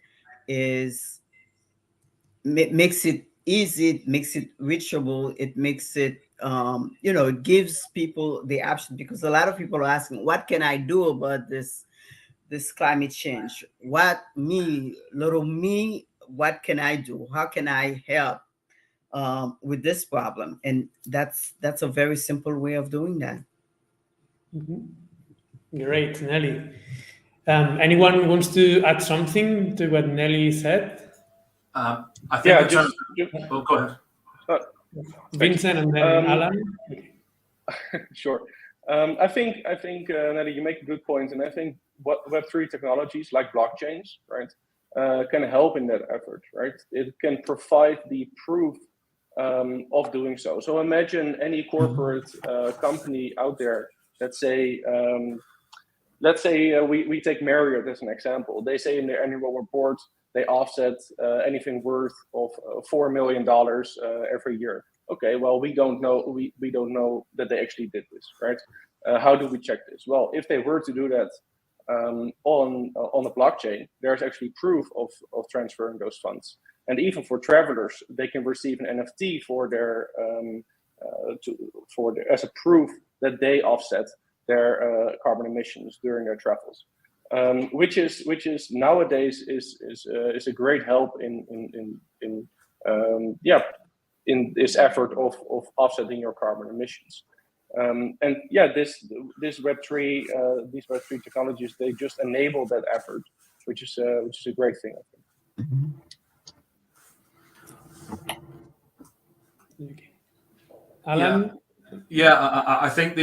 makes it easy, it makes it reachable, it makes it, it gives people the option, because a lot of people are asking, what can I do about this climate change? What can I do? How can I help with this problem? And that's a very simple way of doing that. Great, Nelly. Anyone wants to add something to what Nelly said? I think oh, go ahead. Vincent and then Allan. Sure. I think Nelly, you make a good point, and I think what Web3 technologies like blockchains, right, can help in that effort, right? It can provide the proof of doing so. So imagine any corporate company out there. Let's say we take Marriott as an example. They say in their annual report they offset anything worth of $4 million every year. Okay, well, we don't know that they actually did this, right? How do we check this? Well, if they were to do that on a blockchain, there's actually proof of transferring those funds. And even for travelers, they can receive an NFT for their as a proof that they offset their carbon emissions during their travels, which is nowadays is a great help in this effort of offsetting your carbon emissions. And yeah, this Web3 these Web3 technologies, they just enable that effort, which is a great thing, I think. Okay. Allan? I think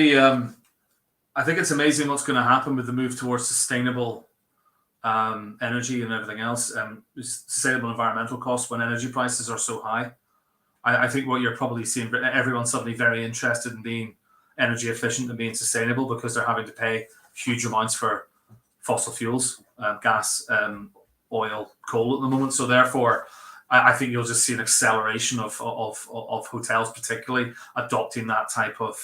I think it's amazing what's going to happen with the move towards sustainable energy and everything else. Sustainable environmental costs when energy prices are so high. I think what you're probably seeing, everyone's suddenly very interested in being energy efficient and being sustainable because they're having to pay huge amounts for fossil fuels, gas, oil, coal at the moment. So therefore, I think you'll just see an acceleration of hotels, particularly adopting that type of,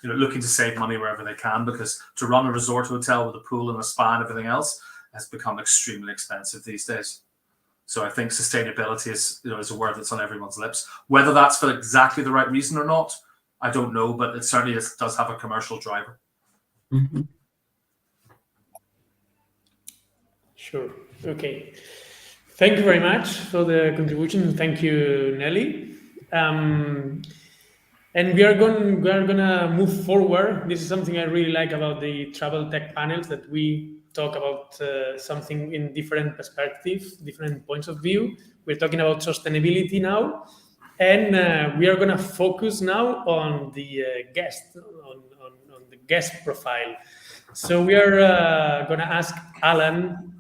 looking to save money wherever they can, because to run a resort hotel with a pool and a spa and everything else has become extremely expensive these days. So I think sustainability is a word that's on everyone's lips. Whether that's for exactly the right reason or not, I don't know, but it certainly does have a commercial driver. Mhm. Sure. Okay. Thank you very much for the contribution. Thank you, Nelly. And we are gonna move forward. This is something I really like about the travel tech panels, that we talk about something in different perspectives, different points of view. We're talking about sustainability now, and we are gonna focus now on the guest, on the guest profile. So we are gonna ask Allan,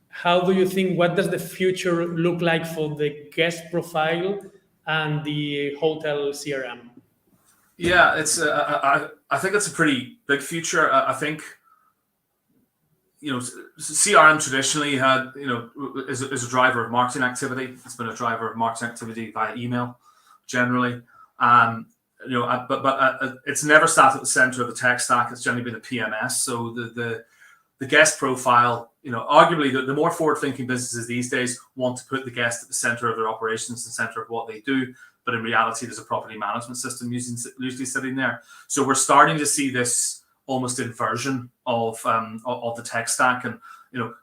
how do you think, what does the future look like for the guest profile and the hotel CRM? Yeah, it's I think it's a pretty big future. I think CRM traditionally had is a driver of marketing activity. It's been a driver of marketing activity via email, generally. But it's never sat at the center of the tech stack. It's generally been a PMS. So the guest profile, arguably the more forward-thinking businesses these days want to put the guest at the center of their operations, the center of what they do. But in reality, there's a property management system usually sitting there. So we're starting to see this almost inversion of the tech stack. And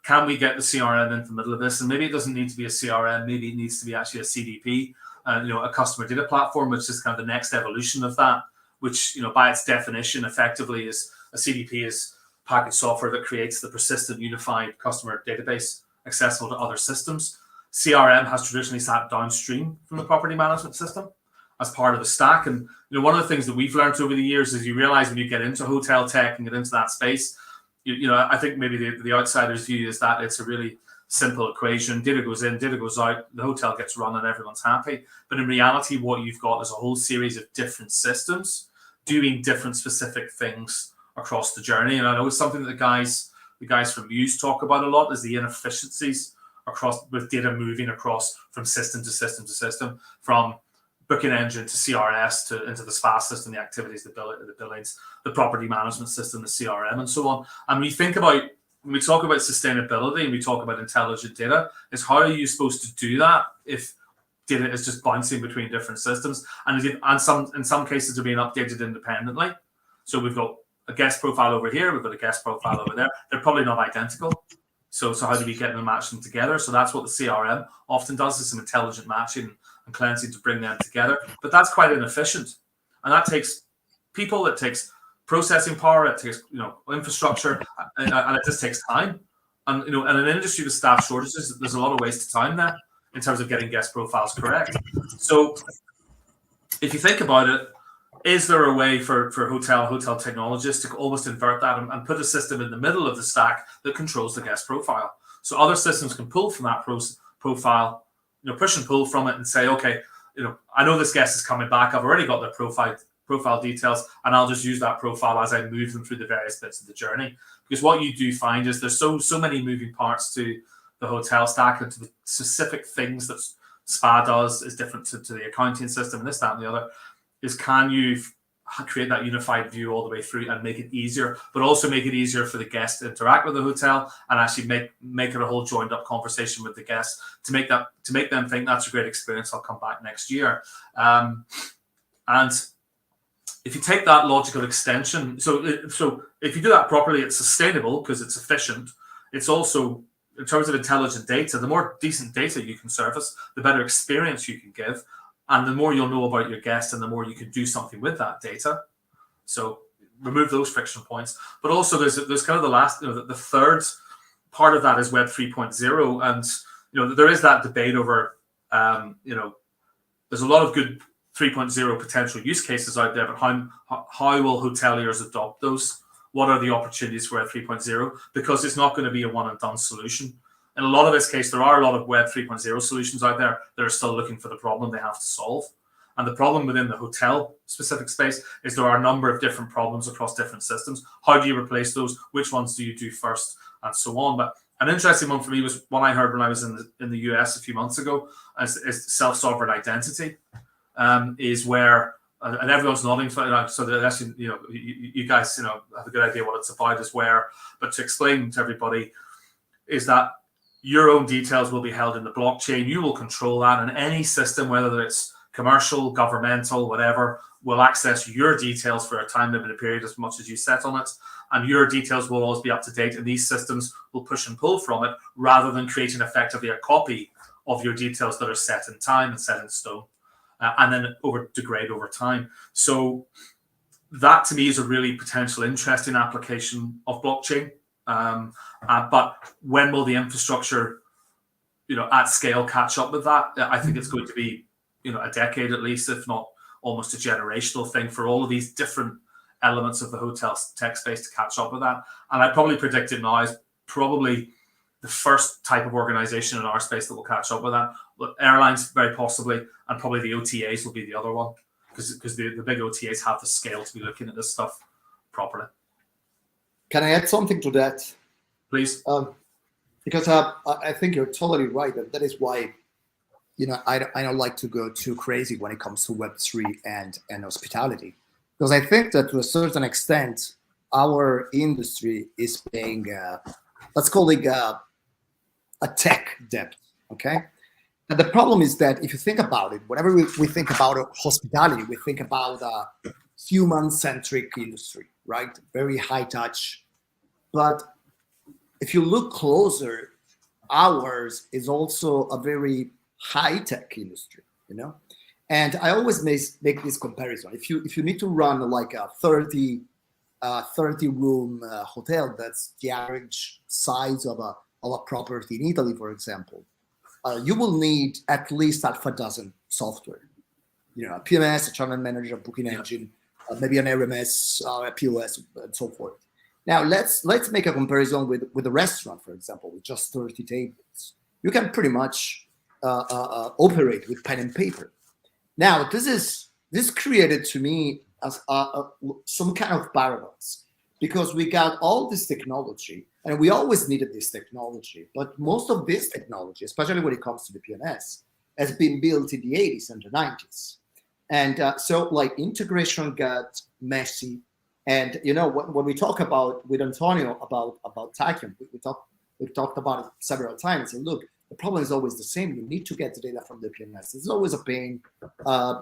can we get the CRM into the middle of this? And maybe it doesn't need to be a CRM. Maybe it needs to be actually a CDP, a customer data platform, which is kind of the next evolution of that. Which by its definition, effectively, is a CDP is packaged software that creates the persistent unified customer database accessible to other systems. CRM has traditionally sat downstream from the property management system as part of the stack. And one of the things that we've learned over the years is you realize when you get into hotel tech and get into that space, I think maybe the outsider's view is that it's a really simple equation. Data goes in, data goes out, the hotel gets run and everyone's happy. But in reality, what you've got is a whole series of different systems doing different specific things across the journey. And I know it's something that the guys from Muse talk about a lot, is the inefficiencies across with data moving across from system to system to system, from booking engine to CRS into the spa system, the activities, the billings, the property management system, the CRM, and so on. And when we talk about sustainability and we talk about intelligent data, is how are you supposed to do that if data is just bouncing between different systems? And in some cases they're being updated independently. So we've got a guest profile over here, we've got a guest profile over there. They're probably not identical. So how do we get them and match them together? So that's what the CRM often does, is some intelligent matching and cleansing to bring them together. But that's quite inefficient. And that takes people, it takes processing power, it takes infrastructure, and it just takes time. And in an industry with staff shortages, there's a lot of wasted time there in terms of getting guest profiles correct. So if you think about it, is there a way for hotel technologists to almost invert that and put a system in the middle of the stack that controls the guest profile? So other systems can pull from that profile, push and pull from it and say, okay, I know this guest is coming back. I've already got their profile details, and I'll just use that profile as I move them through the various bits of the journey. Because what you do find is there's so many moving parts to the hotel stack, and to the specific things that spa does is different to the accounting system and this, that, and the other. Is can you create that unified view all the way through and make it easier, but also make it easier for the guest to interact with the hotel and actually make it a whole joined up conversation with the guests to make them think that's a great experience, I'll come back next year. And if you take that logical extension, so if you do that properly, it's sustainable because it's efficient. It's also, in terms of intelligent data, the more decent data you can surface, the better experience you can give. And the more you'll know about your guest and the more you can do something with that data. So remove those friction points. But also there's kind of the last, the third part of that is Web 3.0. And, there is that debate over, there's a lot of good 3.0 potential use cases out there, but how will hoteliers adopt those? What are the opportunities for Web 3.0? Because it's not going to be a one and done solution. In a lot of this case, there are a lot of Web 3.0 solutions out there that are still looking for the problem they have to solve. And the problem within the hotel specific space is there are a number of different problems across different systems. How do you replace those? Which ones do you do first? And so on. But an interesting one for me was one I heard when I was in the US a few months ago, is self-sovereign identity, is where, and everyone's nodding, so that actually, you guys, have a good idea what it's about as where, but to explain to everybody is that your own details will be held in the blockchain. You will control that, and any system, whether it's commercial, governmental, whatever, will access your details for a time limited period as much as you set on it. And your details will always be up to date, and these systems will push and pull from it rather than creating effectively a copy of your details that are set in time and set in stone, and then degrade over time. So that to me is a really potential interesting application of blockchain. But when will the infrastructure, at scale catch up with that? I think it's going to be, a decade at least, if not almost a generational thing for all of these different elements of the hotel tech space to catch up with that. And I probably predict it now is probably the first type of organization in our space that will catch up with that. But airlines, very possibly, and probably the OTAs will be the other one, because the big OTAs have the scale to be looking at this stuff properly. Can I add something to that? Please. Because I think you're totally right. That is why, I don't like to go too crazy when it comes to Web3 and hospitality. Because I think that to a certain extent, our industry is paying, let's call it a tech debt, okay? And the problem is that if you think about it, whenever we think about hospitality, we think about a human-centric industry, right? Very high touch. But if you look closer, ours is also a very high-tech industry, And I always make this comparison. If you need to run like a 30 room hotel, that's the average size of a property in Italy, for example, you will need at least half a dozen software. A PMS, a channel manager, a booking engine, maybe an RMS, a POS, and so forth. Now let's make a comparison with a restaurant, for example, with just 30 tables. You can pretty much operate with pen and paper. Now, this created to me as some kind of paradox, because we got all this technology, and we always needed this technology, but most of this technology, especially when it comes to the PMS, has been built in the 80s and the 90s. And so like integration got messy. And when we talk about with Antonio about Takyon, we talked about it several times. And look, the problem is always the same. You need to get the data from the PMS. It's always a pain.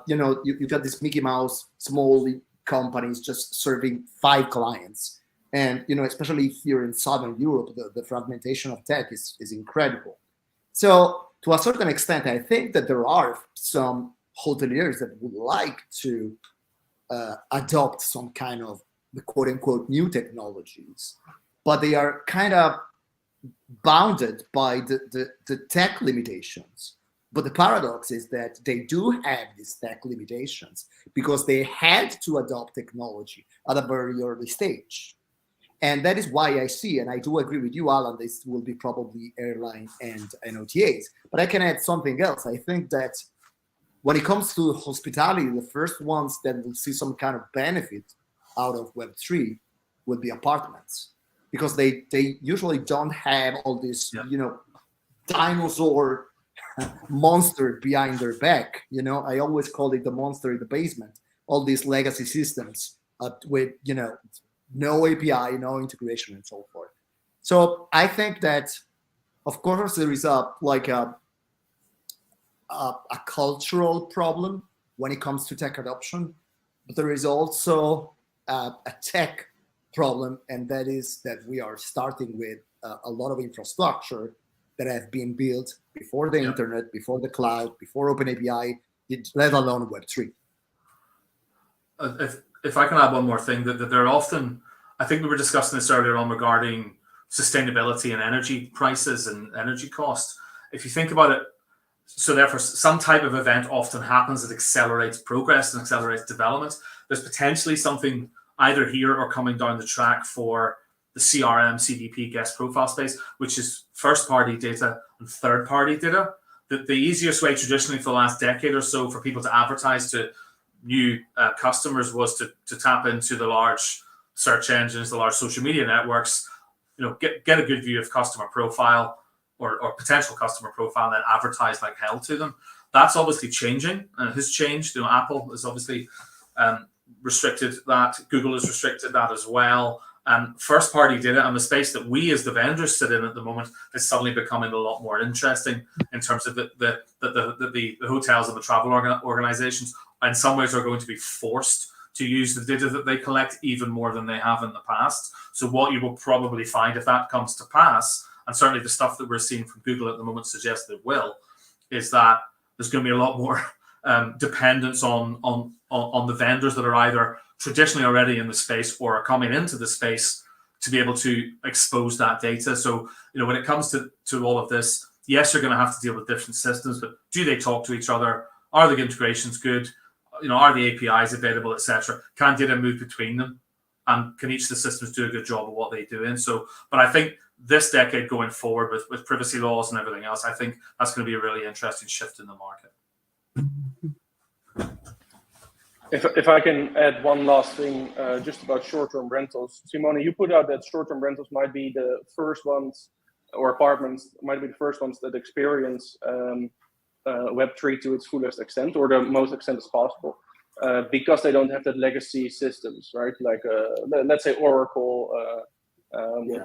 You got this Mickey Mouse small companies just serving 5 clients. And, especially here in Southern Europe, the fragmentation of tech is incredible. So to a certain extent, I think that there are some hoteliers that would like to adopt some kind of the quote unquote new technologies, but they are kind of bounded by the tech limitations. But the paradox is that they do have these tech limitations because they had to adopt technology at a very early stage. And that is why I see, and I do agree with you, Allan, this will be probably airline and OTAs. But I can add something else. I think that when it comes to hospitality, the first ones that will see some kind of benefit out of Web3 will be apartments, because they usually don't have all this, dinosaur monster behind their back. I always call it the monster in the basement. All these legacy systems with, no API, no integration, and so forth. So I think that, of course, there is a cultural problem when it comes to tech adoption, but there is also a tech problem, and that is that we are starting with a lot of infrastructure that have been built before the internet, before the cloud, before OpenAPI, let alone Web3. If I can add one more thing, that they're often, I think we were discussing this earlier on regarding sustainability and energy prices and energy costs. If you think about it, So therefore, some type of event often happens that accelerates progress and accelerates development. There's potentially something either here or coming down the track for the CRM, CDP guest profile space, which is first-party data and third-party data. The easiest way traditionally for the last decade or so for people to advertise to new customers was to tap into the large search engines, the large social media networks, get a good view of customer profile or potential customer profile, and then advertise like hell to them. That's obviously changing, and it has changed. Apple has obviously restricted that. Google has restricted that as well. First-party data and the space that we as the vendors sit in at the moment is suddenly becoming a lot more interesting in terms of the hotels and the travel organizations in some ways are going to be forced to use the data that they collect even more than they have in the past. So what you will probably find if that comes to pass, and certainly the stuff that we're seeing from Google at the moment suggests that it will, is that there's going to be a lot more dependence on the vendors that are either traditionally already in the space or are coming into the space to be able to expose that data. So, when it comes to all of this, yes, you're going to have to deal with different systems, but do they talk to each other? Are the integrations good? Are the APIs available, etc.? Can data move between them? And can each of the systems do a good job of what they do? And so, but I think this decade going forward with privacy laws and everything else, I think that's going to be a really interesting shift in the market. If I can add one last thing, just about short-term rentals. Simone, you put out that short-term rentals might be the first ones, or apartments might be the first ones that experience Web3 to its fullest extent, or the most extent as possible, because they don't have that legacy systems, right? Like let's say Oracle,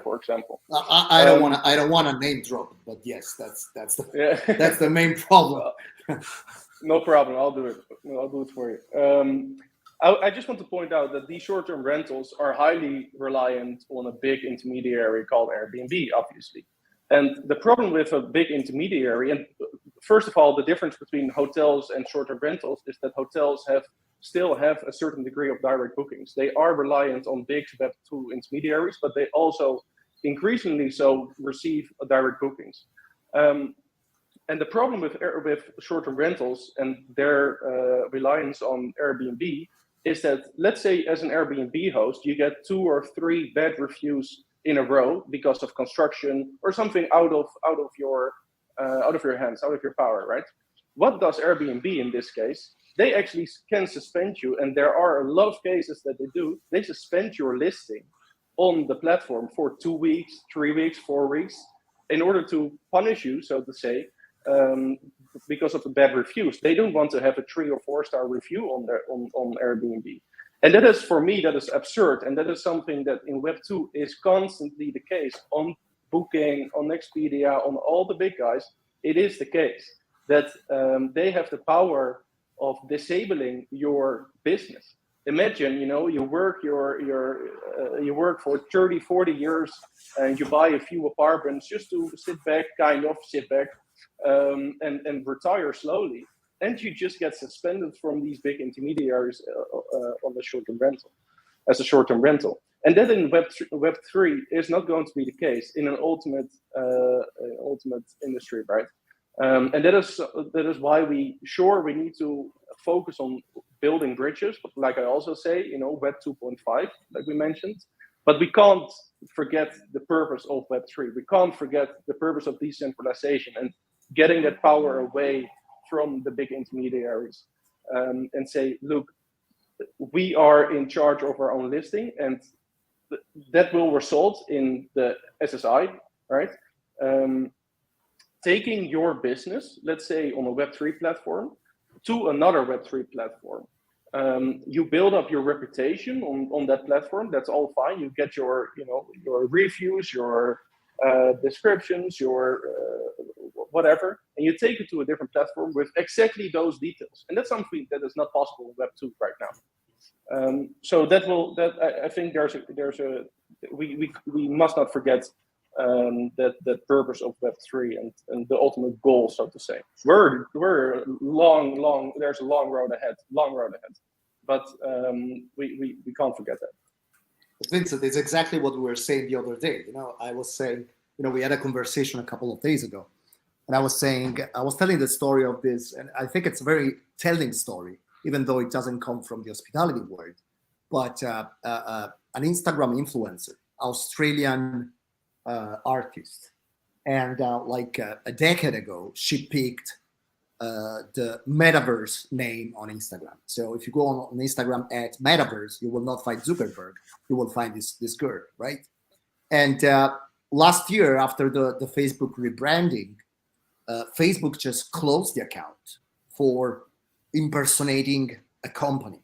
for example. I don't want to name drop, but yes, that's the main problem. No problem. I'll do it for you. I just want to point out that these short-term rentals are highly reliant on a big intermediary called Airbnb, obviously. And the problem with a big intermediary, and first of all, the difference between hotels and short-term rentals is that hotels still have a certain degree of direct bookings. They are reliant on big Web2 intermediaries, but they also increasingly so receive direct bookings. And the problem with short-term rentals and their reliance on Airbnb is that, let's say as an Airbnb host, you get 2 or 3 bad reviews in a row because of construction or something out of your hands, out of your power, right? What does Airbnb in this case? They actually can suspend you, and there are a lot of cases that they do. They suspend your listing on the platform for 2 weeks, 3 weeks, 4 weeks, in order to punish you, so to say, because of the bad reviews. They don't want to have a 3 or 4 star review on Airbnb. And that is, for me, that is absurd. And that is something that in Web2 is constantly the case. On Booking, on Expedia, on all the big guys, it is the case that they have the power of disabling your business. Imagine, you work for 30, 40 years and you buy a few apartments just to sit back and retire slowly. And you just get suspended from these big intermediaries on the short-term rental, as a short-term rental. And that in Web3 is not going to be the case in an ultimate industry, right? And that is why we need to focus on building bridges, but like I also say, Web 2.5, like we mentioned, but we can't forget the purpose of Web3. We can't forget the purpose of decentralization and getting that power away from the big intermediaries, and say, look, we are in charge of our own listing, and that will result in the SSI, right? Taking your business, let's say on a Web3 platform, to another Web3 platform. You build up your reputation on that platform. That's all fine. You get your reviews, your descriptions, your whatever, and you take it to a different platform with exactly those details. And that's something that is not possible in Web2 right now. So I think we must not forget that purpose of Web3 and the ultimate goal, so to say. We're long. There's a long road ahead, but we can't forget that. Vincent, it's exactly what we were saying the other day. I was saying, we had a conversation a couple of days ago And I was telling the story of this, and I think it's a very telling story, even though it doesn't come from the hospitality world. But an Instagram influencer, Australian artist, and like a decade ago, she picked the metaverse name on Instagram. So if you go on Instagram at metaverse, you will not find Zuckerberg. You will find this girl, right? And last year, after the Facebook rebranding, Facebook just closed the account for impersonating a company.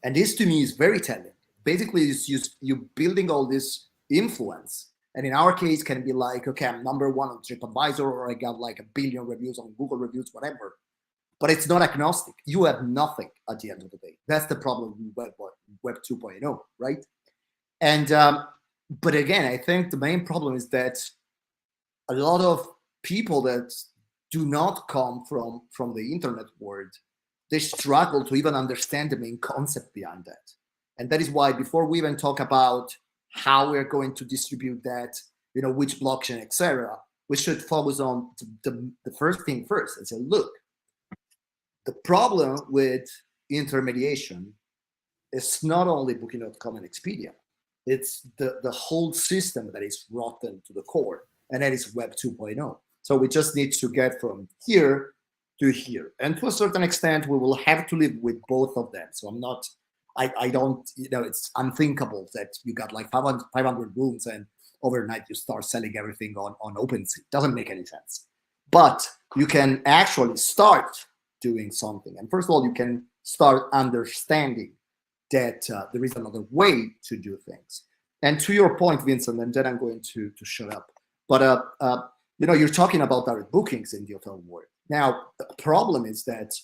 And this to me is very telling. Basically, it's just you building all this influence. And in our case, can be like, okay, I'm number one on TripAdvisor, or I got like 1 billion reviews on Google reviews, whatever. But it's not agnostic. You have nothing at the end of the day. That's the problem with Web 2.0, right? And but again, I think the main problem is that a lot of people that do not come from the internet world, they struggle to even understand the main concept behind that. And that is why before we even talk about how we're going to distribute that, which blockchain, etc., we should focus on the first thing first and say, look, the problem with intermediation is not only Booking.com and Expedia, it's the whole system that is rotten to the core, and that is Web 2.0. So we just need to get from here to here. And to a certain extent, we will have to live with both of them. So I don't, it's unthinkable that you got like 500 rooms and overnight you start selling everything on OpenSea. Doesn't make any sense. But you can actually start doing something. And first of all, you can start understanding that there is another way to do things. And to your point, Vincent, and then I'm going to shut up. But you're talking about direct bookings in the hotel world. Now, the problem is that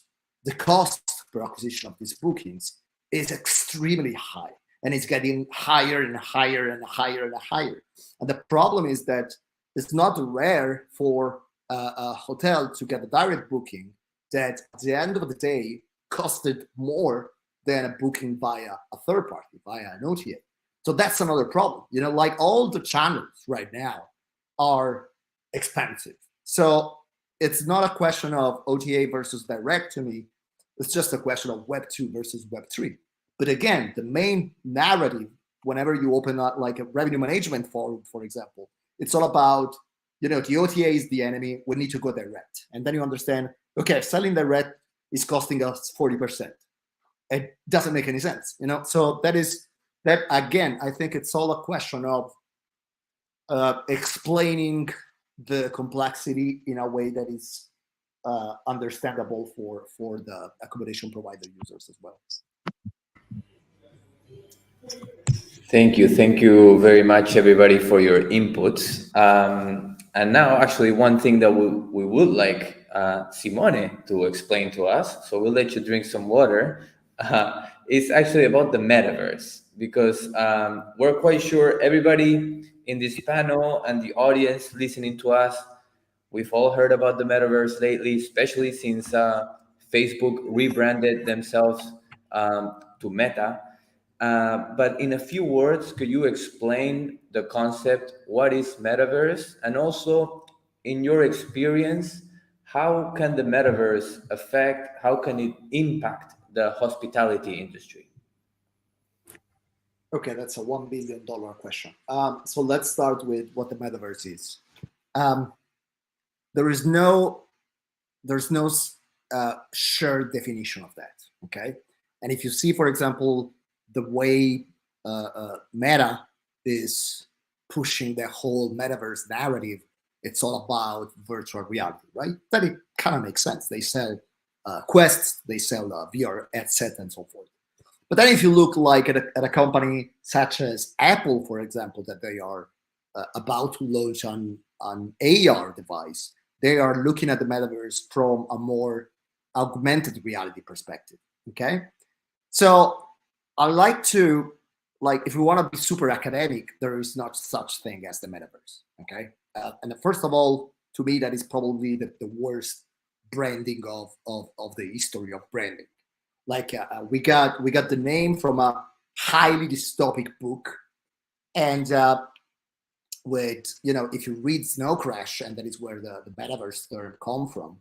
the cost per acquisition of these bookings is extremely high, and it's getting higher and higher and higher and higher. And the problem is that it's not rare for a hotel to get a direct booking that at the end of the day costed more than a booking via a third party, via an OTA. So that's another problem. Like all the channels right now are expensive. So it's not a question of OTA versus direct to me. It's just a question of Web 2 versus Web 3. But again, the main narrative, whenever you open up like a revenue management forum, for example, it's all about, the OTA is the enemy. We need to go direct. And then you understand, okay, selling direct is costing us 40%. It doesn't make any sense, So that again, I think it's all a question of explaining the complexity in a way that is understandable for the accommodation provider users as well. Thank you very much, everybody, for your inputs. And now, actually, one thing that we would like Simone to explain to us, so we'll let you drink some water, is actually about the metaverse, because we're quite sure everybody in this panel and the audience listening to us, we've all heard about the metaverse lately, especially since Facebook rebranded themselves to Meta. But in a few words, could you explain the concept? What is metaverse? And also, in your experience, how can the metaverse how can it impact the hospitality industry? Okay, that's a $1 billion question. So let's start with what the metaverse is. There's no shared definition of that. Okay, and if you see, for example, the way Meta is pushing the whole metaverse narrative, it's all about virtual reality, right? That it kind of makes sense. They sell quests, they sell VR headset, and so forth. But then if you look like at a company such as Apple, for example, that they are about to launch an AR device, they are looking at the metaverse from a more augmented reality perspective, okay? So I like to, if we want to be super academic, there is not such thing as the metaverse, okay? And first of all, to me, that is probably the worst branding of the history of branding. We got the name from a highly dystopic book, and with, if you read Snow Crash, and that is where the metaverse term come from,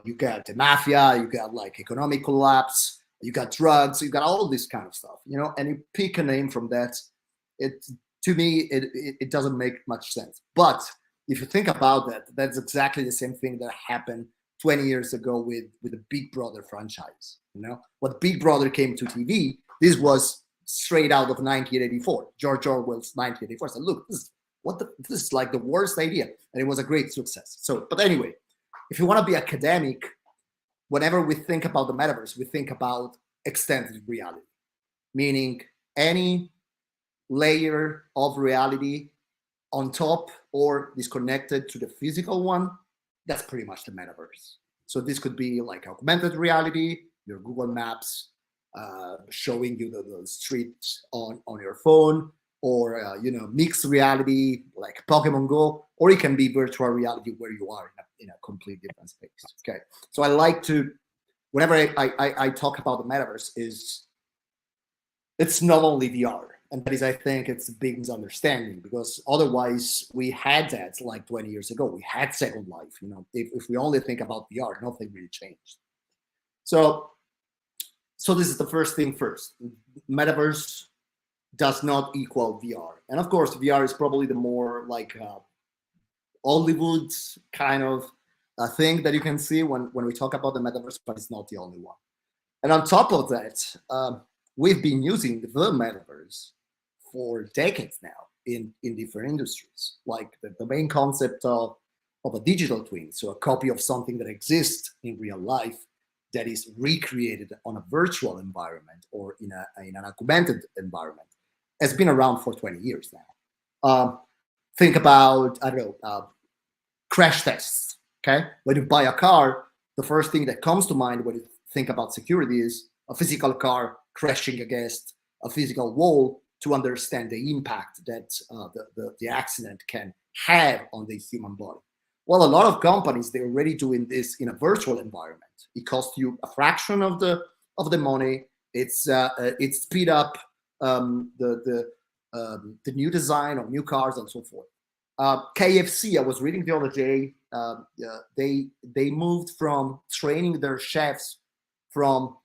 you got the mafia, you got like economic collapse, you got drugs, you got all this kind of stuff, and you pick a name from that. To me, it doesn't make much sense. But if you think about that, that's exactly the same thing that happened 20 years ago with the Big Brother franchise. What Big Brother came to TV, this was straight out of 1984, George Orwell's 1984. So look, this is like the worst idea, and it was a great success. So, but anyway, if you want to be academic, whenever we think about the metaverse, we think about extended reality, meaning any layer of reality on top or disconnected to the physical one. That's pretty much the metaverse. So this could be like augmented reality, your Google Maps showing you the streets on your phone, or mixed reality like Pokemon Go, or it can be virtual reality where you are in a complete different space. Okay, so I like to, whenever I talk about the metaverse, it's not only VR. And that is, I think, it's a big misunderstanding, because otherwise we had that like 20 years ago. We had Second Life. If we only think about VR, nothing really changed. So this is the first thing first. Metaverse does not equal VR. And of course, VR is probably the more like Hollywood kind of thing that you can see when we talk about the metaverse, but it's not the only one. And on top of that, we've been using the metaverse for decades now in different industries, like the main concept of a digital twin, so a copy of something that exists in real life that is recreated on a virtual environment or in an augmented environment, has been around for 20 years now. Think about, I don't know, crash tests, okay? When you buy a car, the first thing that comes to mind when you think about security is a physical car crashing against a physical wall to understand the impact that the accident can have on the human body. Well, a lot of companies, they're already doing this in a virtual environment. It costs you a fraction of the money. It speed up the new design of new cars and so forth. KFC, I was reading the other day, they moved from training their chefs from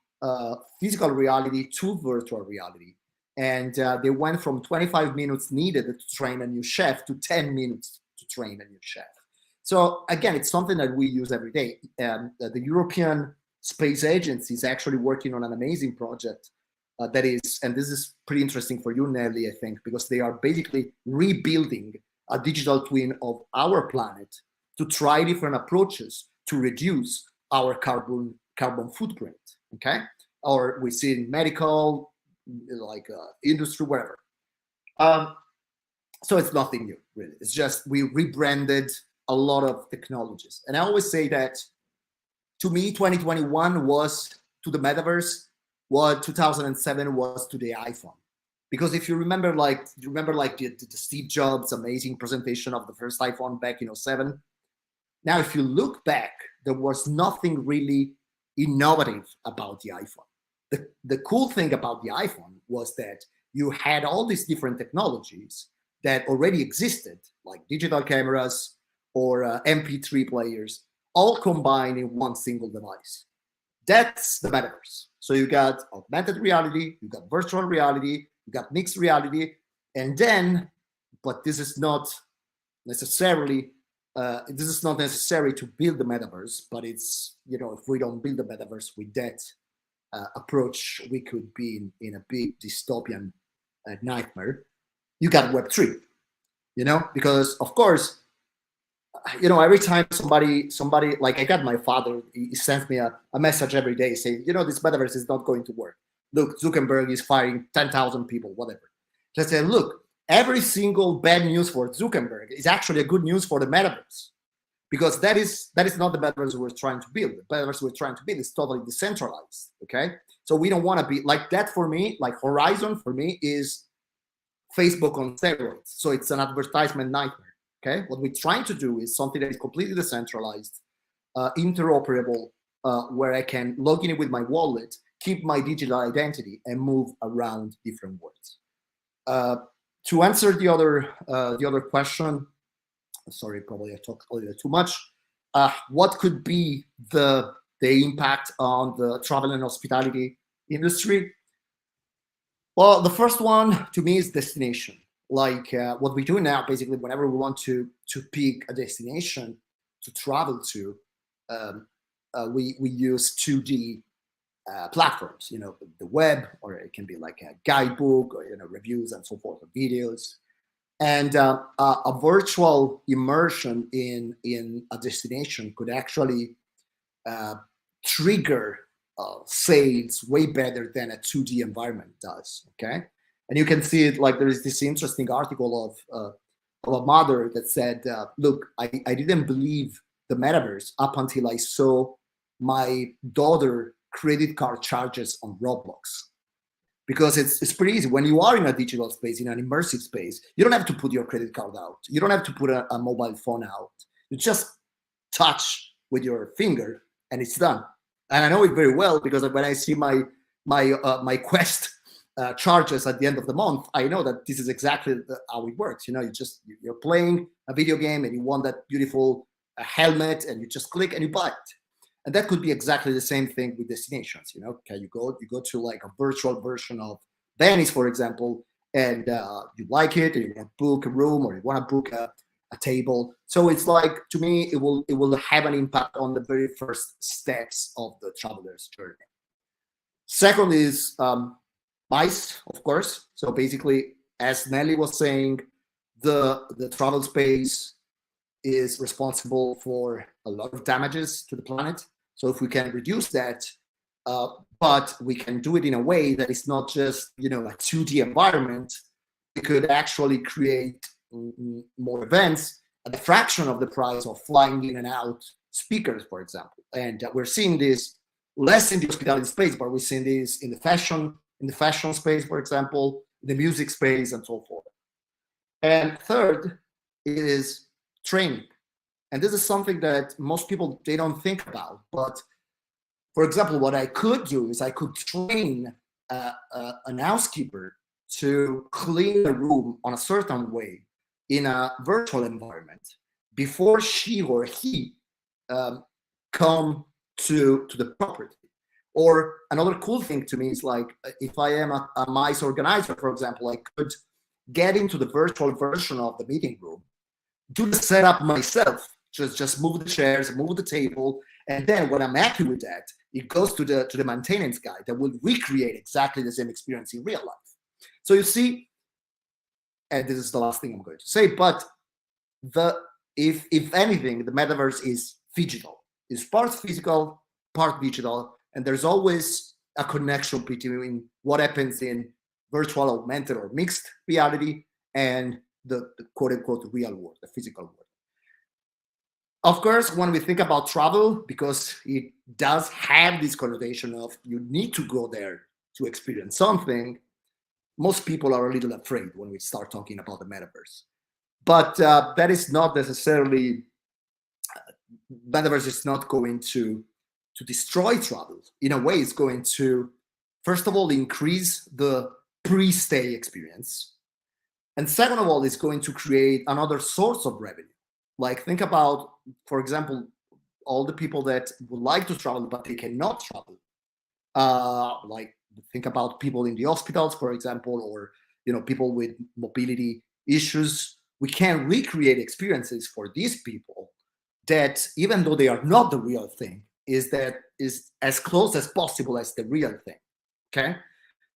physical reality to virtual reality. And they went from 25 minutes needed to train a new chef to 10 minutes to train a new chef. So again, it's something that we use every day. The European Space Agency is actually working on an amazing project that is, and this is pretty interesting for you, Nelly, I think, because they are basically rebuilding a digital twin of our planet to try different approaches to reduce our carbon footprint, okay? Or we see in medical, like industry, wherever. So it's nothing new, really. It's just we rebranded a lot of technologies. And I always say that, to me, 2021 was to the metaverse what 2007 was to the iPhone. Because if you remember, the Steve Jobs amazing presentation of the first iPhone back in 2007. Now, if you look back, there was nothing really innovative about the iPhone. The cool thing about the iPhone was that you had all these different technologies that already existed, like digital cameras or MP3 players, all combined in one single device. That's the metaverse. So you got augmented reality, you got virtual reality, you got mixed reality, and then, but this is not necessary to build the metaverse, but it's, if we don't build the metaverse with that approach, we could be in a big dystopian nightmare. You got Web3, because of course, every time somebody, like I got my father, he sends me a message every day saying, this metaverse is not going to work. Look, Zuckerberg is firing 10,000 people, whatever. So I said, look, every single bad news for Zuckerberg is actually a good news for the metaverse, because that is not the metaverse we're trying to build. The metaverse we're trying to build is totally decentralized, okay? So we don't want to be like that. For me, like Horizon for me is Facebook on steroids. So it's an advertisement nightmare. Okay, what we're trying to do is something that is completely decentralized, interoperable, where I can log in with my wallet, keep my digital identity, and move around different worlds. To answer the other question, sorry, probably I talked a little too much. What could be the impact on the travel and hospitality industry? Well, the first one to me is destination. Like what we do now, basically, whenever we want to pick a destination to travel to, we use 2D platforms, the web, or it can be like a guidebook, or reviews and so forth, or videos, and a virtual immersion in a destination could actually trigger sales way better than a 2D environment does. Okay, and you can see it, like there is this interesting article of a mother that said, "Look, I didn't believe the metaverse up until I saw my daughter credit card charges on Roblox." Because it's pretty easy. When you are in a digital space, in an immersive space, you don't have to put your credit card out. You don't have to put a mobile phone out. You just touch with your finger and it's done. And I know it very well because when I see my Quest charges at the end of the month, I know that this is exactly how it works. You're playing a video game and you want that beautiful helmet, and you just click and you buy it. And that could be exactly the same thing with destinations. Okay, you go to like a virtual version of Venice, for example, and you like it, and you want to book a room, or you want to book a table. So it's like, to me, it will have an impact on the very first steps of the traveler's journey. Second is MICE, of course. So basically, as Nelly was saying, the travel space is responsible for a lot of damages to the planet. So if we can reduce that, but we can do it in a way that is not just a 2D environment, we could actually create more events at a fraction of the price of flying in and out speakers, for example. And we're seeing this less in the hospitality space, but we're seeing this in the fashion space, for example, the music space, and so forth. And third is training. And this is something that most people, they don't think about. But for example, what I could do is I could train an housekeeper to clean a room on a certain way in a virtual environment before she or he come to the property. Or another cool thing to me is, like, if I am a MICE organizer, for example, I could get into the virtual version of the meeting room, do the setup myself, just move the chairs, move the table, and then when I'm happy with that, it goes to the maintenance guy that will recreate exactly the same experience in real life. So you see, and this is the last thing I'm going to say, but if anything, the metaverse is phygital. It's part physical, part digital, and there's always a connection between what happens in virtual, augmented, or mixed reality and the quote-unquote real world, the physical world. Of course, when we think about travel, because it does have this connotation of you need to go there to experience something, most people are a little afraid when we start talking about the metaverse. But that is not necessarily, metaverse is not going to destroy travel. In a way, it's going to, first of all, increase the pre-stay experience. And second of all, it's going to create another source of revenue. Like, think about, for example, all the people that would like to travel, but they cannot travel. Like, think about people in the hospitals, for example, or people with mobility issues. We can recreate experiences for these people that, even though they are not the real thing, is as close as possible as the real thing. Okay.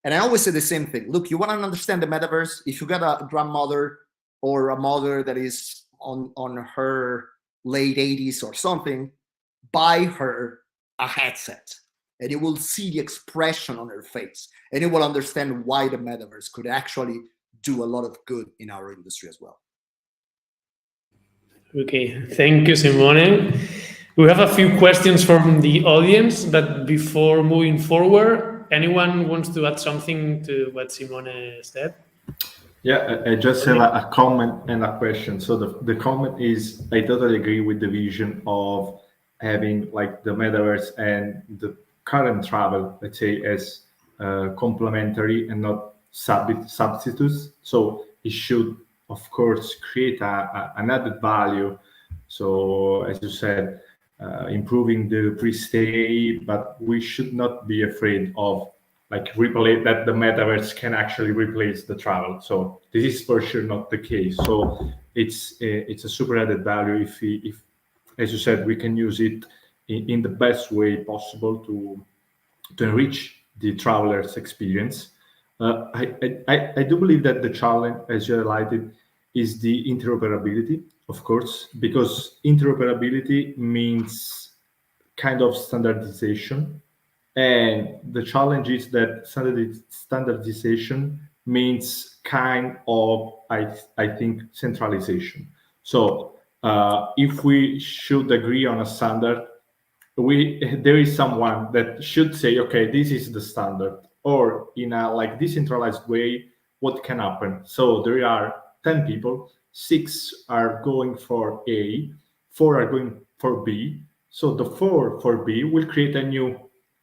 And I always say the same thing. Look, you want to understand the metaverse? If you got a grandmother or a mother that is on her late 80s or something, buy her a headset, and you will see the expression on her face, and you will understand why the metaverse could actually do a lot of good in our industry as well. Okay, thank you, Simone. We have a few questions from the audience, but before moving forward, anyone wants to add something to what Simone said? Yeah, I just have a comment and a question. So the comment is, I totally agree with the vision of having like the metaverse and the current travel, let's say, as complementary and not substitutes. So it should, of course, create an added value. So, as you said, improving the pre-stay, but we should not be afraid of like replace that the metaverse can actually replace the travel. So this is for sure not the case. So it's a super added value if as you said, we can use it in the best way possible to enrich the traveler's experience. I do believe that the challenge, as you highlighted, is the interoperability, of course, because interoperability means kind of standardization. And the challenge is that standardization means kind of, I think, centralization. So if we should agree on a standard, there is someone that should say, okay, this is the standard, or in a like decentralized way, what can happen? So there are 10 people, 6 are going for A, 4 are going for B. So the 4 for B will create a new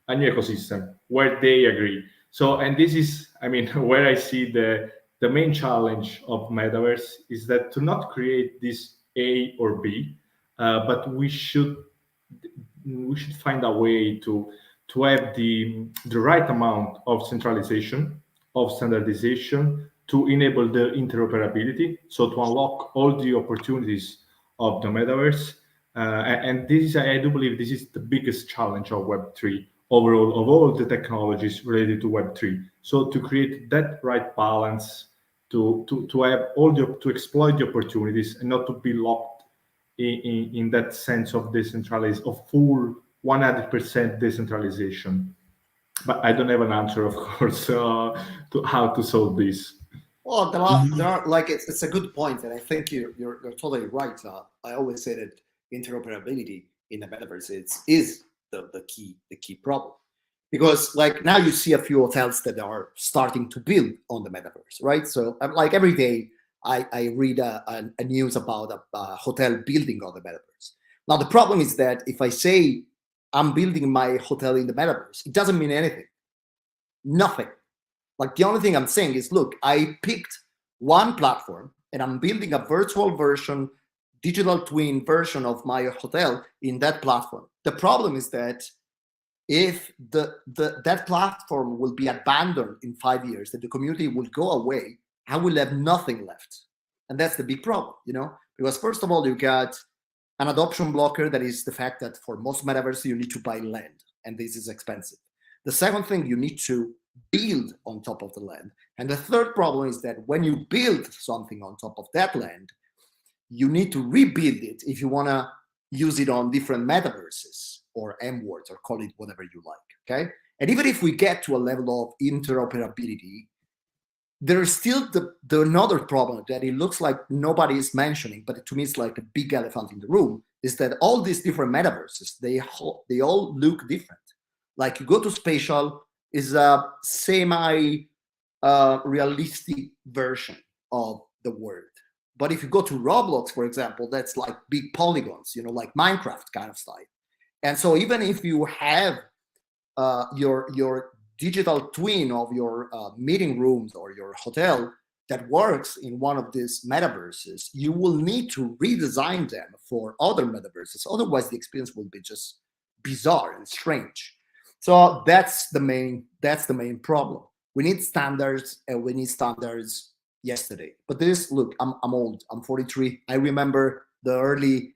ecosystem where they agree. So, and this is, I mean, where I see the main challenge of metaverse is that to not create this A or B, but we should find a way to have the right amount of centralization, of standardization, to enable the interoperability, so to unlock all the opportunities of the metaverse. And this is, I do believe, this is the biggest challenge of Web3 overall, of all the technologies related to Web3. So to create that right balance, to have all to exploit the opportunities and not to be locked in that sense of decentralized, of full 100% decentralization. But I don't have an answer, of course, to how to solve this. Well, there are like it's a good point, and I think you're totally right. I always say that interoperability in the metaverse is the key problem, because like now you see a few hotels that are starting to build on the metaverse, right? So like every day I read a news about a hotel building on the metaverse. Now the problem is that if I say I'm building my hotel in the metaverse, it doesn't mean anything, nothing. Like the only thing I'm saying is, look, I picked one platform and I'm building a virtual version, digital twin version of my hotel in that platform. The problem is that if that platform will be abandoned in 5 years, that the community will go away, I will have nothing left. And that's the big problem, you know, because first of all, you got an adoption blocker, that is the fact that for most metaverse, you need to buy land, and this is expensive. The second thing, you need to build on top of the land. And the third problem is that when you build something on top of that land, you need to rebuild it if you want to use it on different metaverses or M words, or call it whatever you like, okay? And even if we get to a level of interoperability, there's still the another problem that it looks like nobody is mentioning, but to me it's like a big elephant in the room, is that all these different metaverses, they all look different. Like you go to Spatial, is a semi realistic version of the world. But if you go to Roblox, for example, that's like big polygons, you know, like Minecraft kind of style. And so even if you have your digital twin of your meeting rooms or your hotel that works in one of these metaverses, you will need to redesign them for other metaverses. Otherwise, the experience will be just bizarre and strange. So that's the main problem. We need standards, and we need standards yesterday. But this, look, I'm old. I'm 43. I remember the early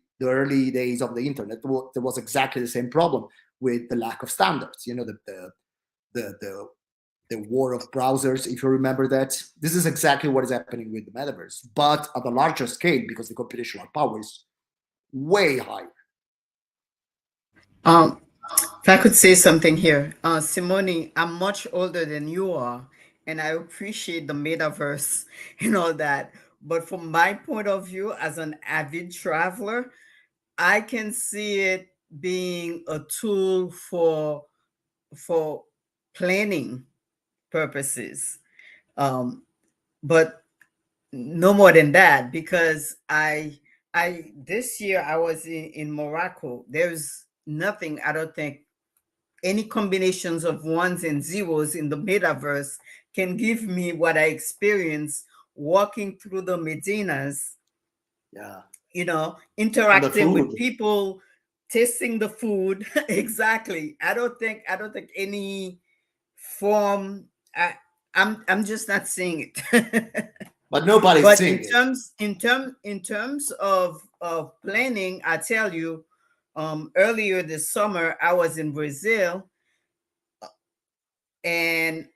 days of the internet. There was exactly the same problem with the lack of standards. You know, the war of browsers, if you remember that. This is exactly what is happening with the metaverse, but at a larger scale, because the computational power is way higher. If I could say something here, Simone, I'm much older than you are, and I appreciate the metaverse and all that. But from my point of view, as an avid traveler, I can see it being a tool for planning purposes, but no more than that. Because I this year I was in Morocco. There's nothing, I don't think, any combinations of ones and zeros in the metaverse can give me what I experienced walking through the Medinas, Yeah. interacting with food. people, tasting the food. Exactly. I don't think any form. I'm just not seeing it. But nobody's But seeing it. in terms of planning, I tell you, earlier this summer I was in Brazil, and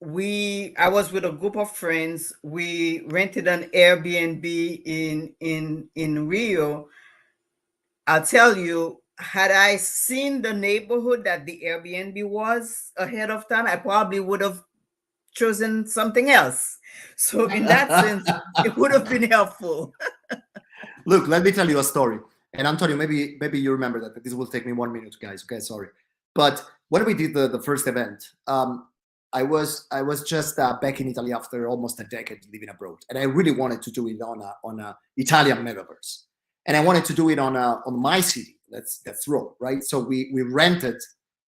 I was with a group of friends. We rented an Airbnb in Rio. I'll tell you, had I seen the neighborhood that the Airbnb was ahead of time, I probably would have chosen something else. So in that sense, it would have been helpful. Look, let me tell you a story. And Antonio, maybe you remember that, but this will take me 1 minute, guys. Okay, sorry. But when we did the first event, I was just back in Italy after almost a decade living abroad, and I really wanted to do it on a Italian metaverse, and I wanted to do it on my city. That's Rome, right? So we rented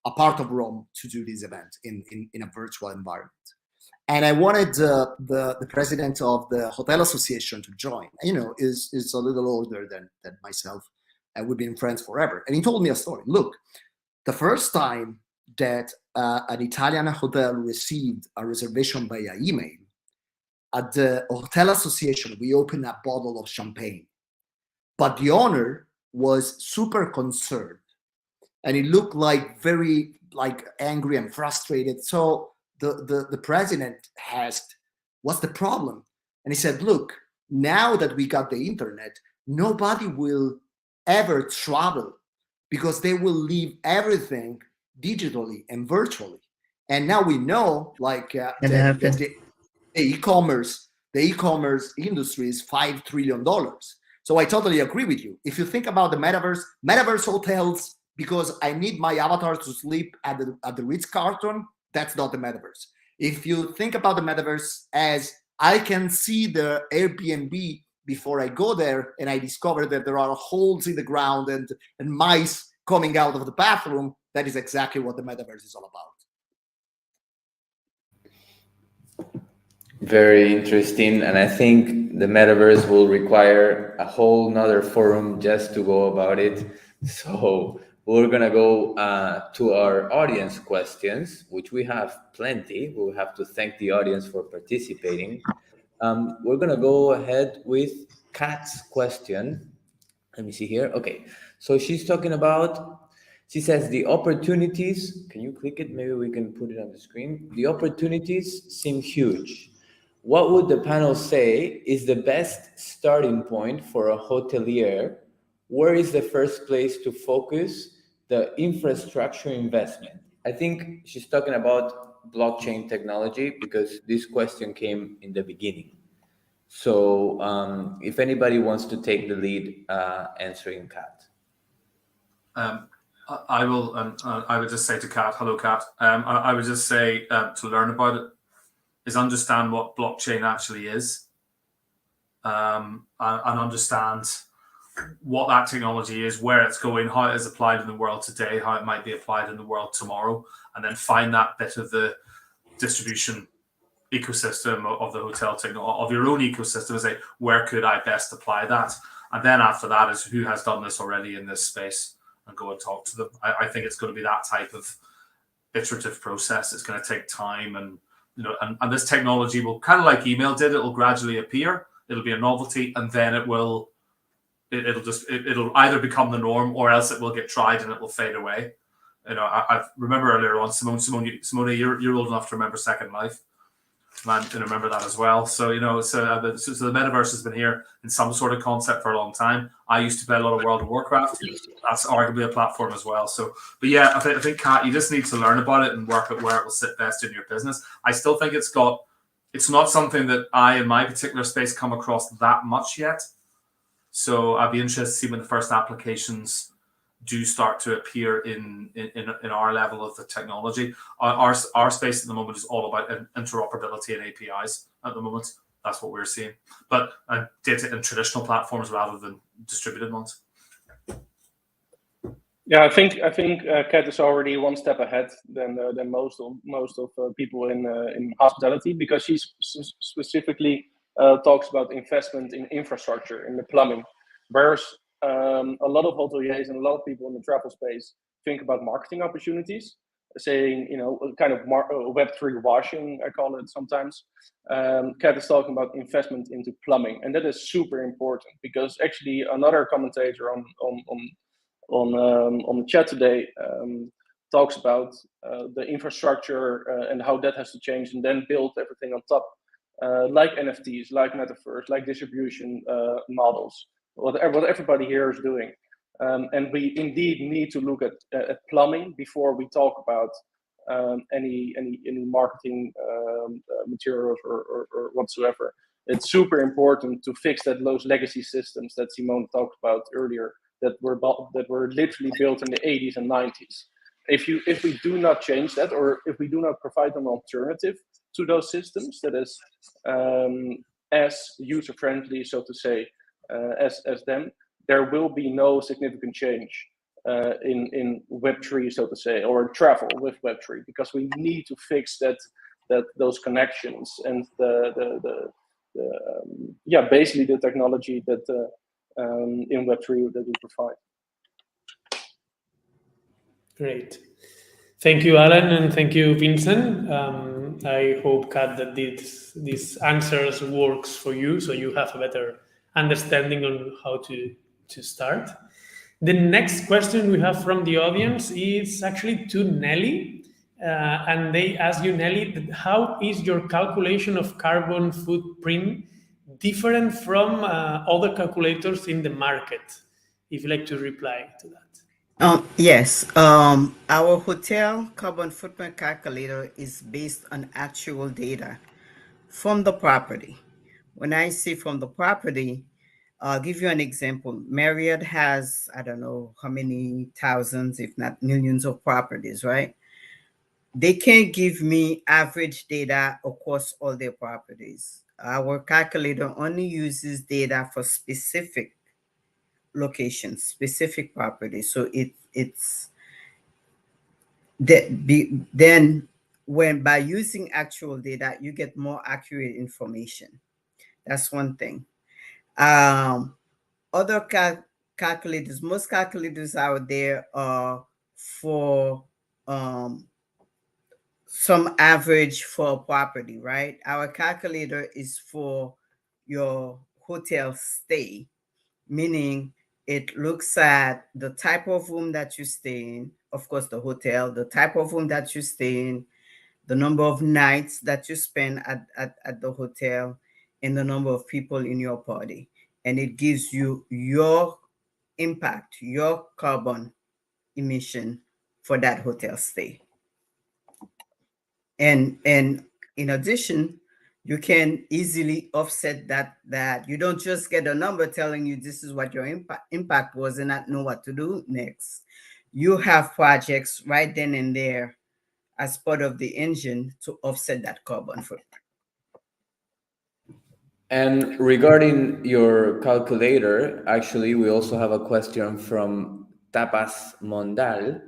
a part of Rome to do this event in a virtual environment. And I wanted the president of the hotel association to join. Is a little older than myself, and we've been friends forever. And he told me a story. Look, the first time that an Italian hotel received a reservation via email, at the hotel association, we opened a bottle of champagne. But the owner was super concerned, and he looked very angry and frustrated. So the president asked, "What's the problem?" And he said, "Look, now that we got the internet, nobody will ever travel because they will leave everything digitally and virtually. And now we know the e-commerce industry is $5 trillion. So I totally agree with you. If you think about the metaverse hotels, because I need my avatar to sleep at the Ritz-Carlton, that's not the metaverse. If you think about the metaverse as I can see the Airbnb before I go there, and I discover that there are holes in the ground and mice coming out of the bathroom, that is exactly what the metaverse is all about. Very interesting. And I think the metaverse will require a whole nother forum just to go about it. So we're going to go to our audience questions, which we have plenty. We'll have to thank the audience for participating. We're going to go ahead with Kat's question. Let me see here. Okay. So she's talking about, she says the opportunities, can you click it? Maybe we can put it on the screen. The opportunities seem huge. What would the panel say is the best starting point for a hotelier? Where is the first place to focus the infrastructure investment? I think she's talking about blockchain technology because this question came in the beginning. So if anybody wants to take the lead answering Kat. I will. I would just say to Kat, hello, Kat. I would just say to learn about it is understand what blockchain actually is, and understand what that technology is, where it's going, how it is applied in the world today, how it might be applied in the world tomorrow, and then find that bit of the distribution ecosystem of the hotel technology, of your own ecosystem, and say, where could I best apply that? And then after that is who has done this already in this space, and go and talk to them. I think it's going to be that type of iterative process. It's going to take time, and and this technology will, kind of like email did, it will gradually appear. It'll be a novelty, and then it'll either become the norm, or else it will get tried and it will fade away. I remember earlier on, Simone, you're old enough to remember Second Life. Man, can remember that as well. So the metaverse has been here in some sort of concept for a long time. I used to play a lot of World of Warcraft. That's arguably a platform as well. So, but yeah, I think Kat, you just need to learn about it and work out where it will sit best in your business. I still think it's not something that I, in my particular space, come across that much yet. So I'd be interested to see when the first applications do start to appear in our level of the technology. Our space at the moment is all about interoperability and APIs at the moment. That's what we're seeing. But data in traditional platforms rather than distributed ones. Yeah, I think Kat is already one step ahead than most of people in hospitality, because she's specifically talks about investment in infrastructure, in the plumbing, whereas a lot of hoteliers and a lot of people in the travel space think about marketing opportunities, saying, kind of Web3 washing, I call it sometimes. Kat is talking about investment into plumbing, and that is super important, because actually another commentator on the chat today talks about the infrastructure and how that has to change, and then build everything on top, like NFTs, like metaverse, like distribution models, what everybody here is doing. And we indeed need to look at plumbing before we talk about any marketing materials or whatsoever. It's super important to fix those legacy systems that Simone talked about earlier, that were literally built in the 80s and 90s. If we do not change that, or if we do not provide an alternative to those systems that is as user friendly, so to say, as them, there will be no significant change in Web3, so to say, or travel with Web3, because we need to fix those connections and basically the technology that in Web3 that we provide. Great. Thank you, Allan, and thank you, Vincent. I hope, Kat, that these answers works for you, so you have a better understanding on how to start. The next question we have from the audience is actually to Nelly, and they ask you, Nelly, how is your calculation of carbon footprint different from other calculators in the market? If you'd like to reply to that. Yes, our hotel carbon footprint calculator is based on actual data from the property. When I say from the property, I'll give you an example. Marriott has, I don't know how many thousands, if not millions of properties, right? They can't give me average data across all their properties. Our calculator only uses data for specific locations, specific properties. So it's then when by using actual data, you get more accurate information. That's one thing. Other calculators, most calculators out there are for some average for a property, right? Our calculator is for your hotel stay, meaning it looks at the type of room that you stay in, of course, the hotel, the type of room that you stay in, the number of nights that you spend at the hotel, and the number of people in your party. And it gives you your impact, your carbon emission for that hotel stay. And in addition, you can easily offset that you don't just get a number telling you this is what your impact was and not know what to do next. You have projects right then and there as part of the engine to offset that carbon footprint. And regarding your calculator, actually, we also have a question from Tapas Mondal.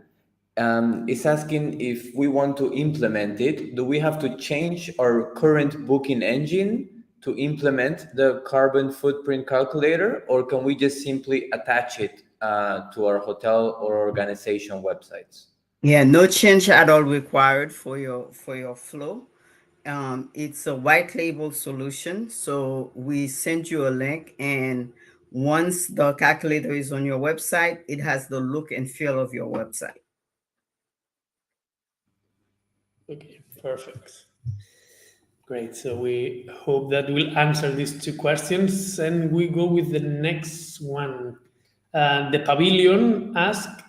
It's asking if we want to implement it, do we have to change our current booking engine to implement the carbon footprint calculator, or can we just simply attach it to our hotel or organization websites? Yeah, no change at all required for your flow. It's a white label solution. So we send you a link, and once the calculator is on your website, it has the look and feel of your website. Okay, perfect. Great. So we hope that will answer these two questions, and we go with the next one. The Pavilion asks,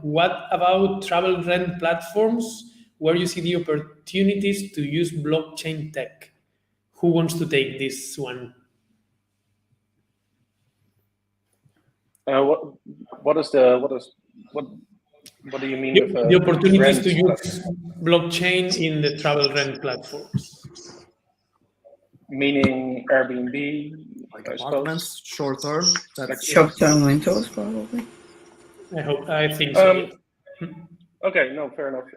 what about travel rent platforms where you see the opportunities to use blockchain tech? Who wants to take this one? What do you mean with the opportunities rent? to use blockchain in the travel rent platforms? Meaning Airbnb, like apartments, short term. Short-term rentals, probably. I think so. Okay, no, fair enough.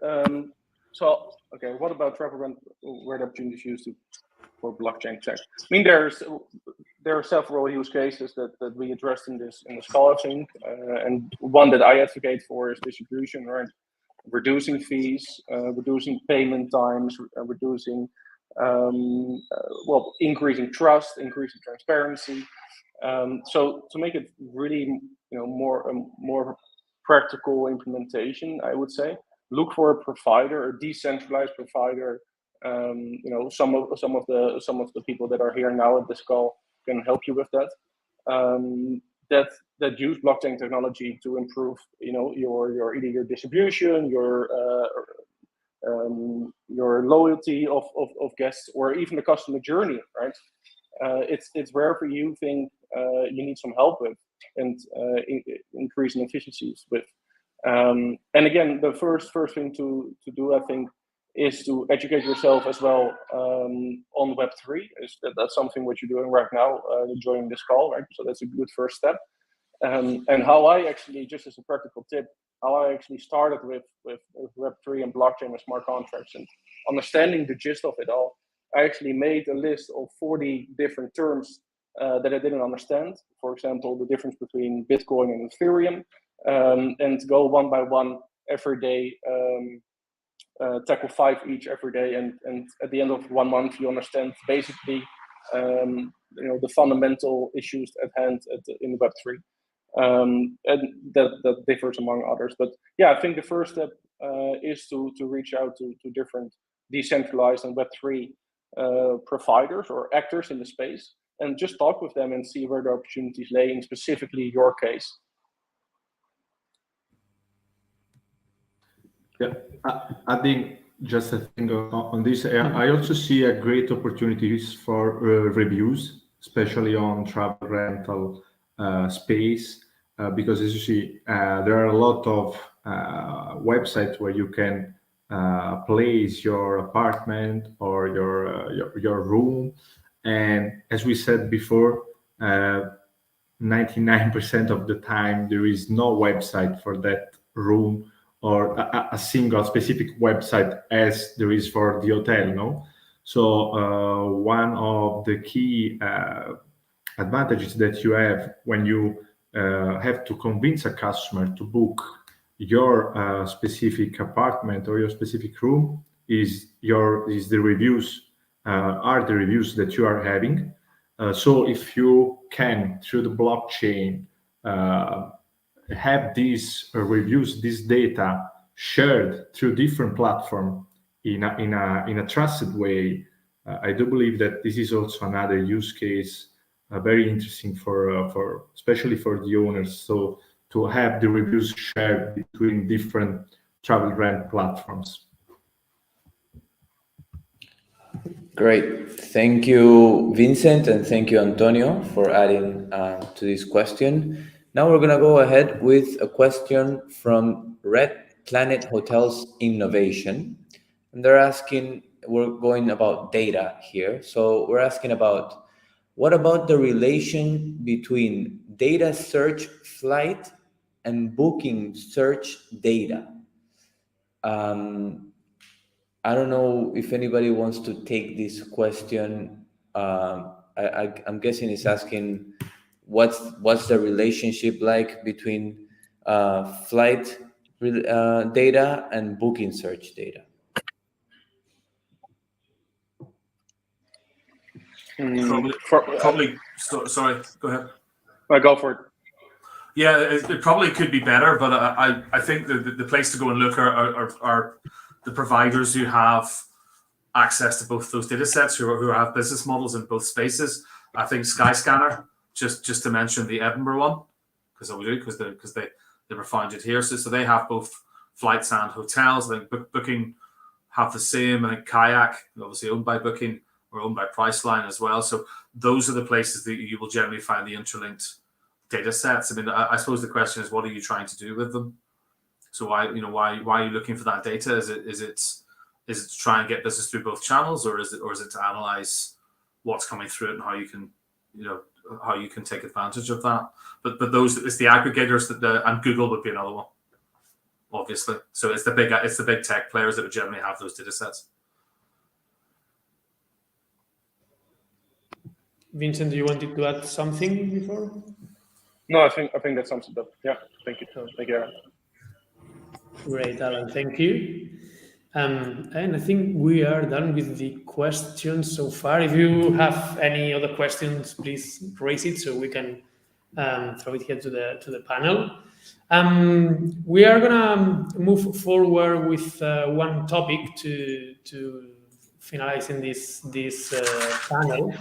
What about travel rent? Where the opportunities used to? blockchain tech. I mean, there are several use cases that we addressed in the Scholar thing, and one that I advocate for is distribution, right? Reducing fees, reducing payment times, reducing increasing trust, increasing transparency. So to make it really more practical implementation, I would say look for a provider, a decentralized provider. Some of the people that are here now at this call can help you with that. That use blockchain technology to improve, your either your distribution, your loyalty of guests, or even the customer journey, right? It's wherever you think you need some help with, and increasing efficiencies with. And again, the first thing to do, I think, is to educate yourself as well on Web3. That's something what you're doing right now, joining this call, right? So that's a good first step. And how I actually, just as a practical tip, how I actually started with Web3 and blockchain and smart contracts, and understanding the gist of it all. I actually made a list of 40 different terms that I didn't understand. For example, the difference between Bitcoin and Ethereum, and go one by one every day, tackle 5 each every day, and at the end of 1 month, you understand basically the fundamental issues at hand in Web3. And that differs among others. But yeah, I think the first step is to reach out to different decentralized and Web3 providers or actors in the space, and just talk with them and see where the opportunities lay in specifically your case. Yeah, I think just a thing on this. I also see a great opportunities for reviews, especially on travel rental space, because as you see, there are a lot of websites where you can place your apartment or your room, and as we said before, 99% of the time there is no website for that room, or a single specific website as there is for the hotel, no? So one of the key advantages that you have when you have to convince a customer to book your specific apartment or your specific room is the reviews, are the reviews that you are having. So if you can, through the blockchain, have these reviews, this data shared through different platforms in a trusted way, I do believe that this is also another use case, very interesting for especially for the owners. So to have the reviews shared between different travel rent platforms. Great. Thank you, Vincent, and thank you, Antonio, for adding to this question. Now we're going to go ahead with a question from Red Planet Hotels Innovation. And they're asking, we're going about data here. So we're asking about, what about the relation between data search flight and booking search data? I don't know if anybody wants to take this question. I'm guessing it's asking what's the relationship like between flight data and booking search data. Probably. Sorry, go ahead. Go for it. Yeah, it probably could be better, but I think the place to go and look are the providers who have access to both those data sets, who have business models in both spaces. I think Skyscanner, just to mention the Edinburgh one, because they were founded here. So they have both flights and hotels. I think Booking have the same. I think Kayak, obviously owned by Booking, or owned by Priceline as well. So those are the places that you will generally find the interlinked data sets. I mean, I suppose the question is, what are you trying to do with them? So why are you looking for that data? Is it to try and get business through both channels, or is it to analyze what's coming through it and how you can take advantage of that? But those, it's the aggregators and Google would be another one, obviously. So it's the big tech players that would generally have those data sets. Vincent, do you wanted to add something before? No, I think that sums it up. Yeah, thank you. Thank you, Aaron. Great, Alan. Thank you. And I think we are done with the questions so far. If you have any other questions, please raise it so we can throw it here to the panel. We are gonna move forward with one topic to finalize in this panel,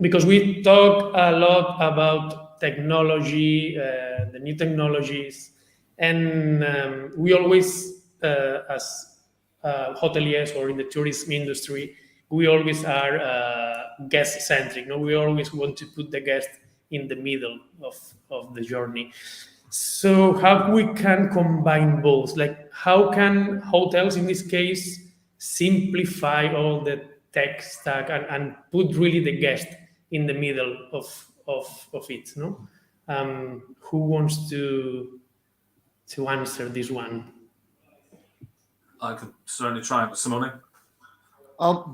because we talk a lot about technology, the new technologies, and we always, as hoteliers or in the tourism industry, we always are guest-centric. No, we always want to put the guest in the middle of the journey. So how we can combine both? Like, how can hotels, in this case, simplify all the tech stack and put really the guest in the middle of it? No, who wants to answer this one? I could certainly try, Simone.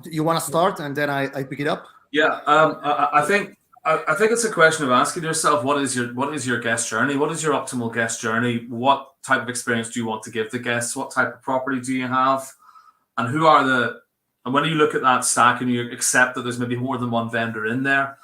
You want to start and then I pick it up? Yeah, I think it's a question of asking yourself, what is your guest journey? What is your optimal guest journey? What type of experience do you want to give the guests? What type of property do you have? And and when you look at that stack and you accept that there's maybe more than one vendor in there,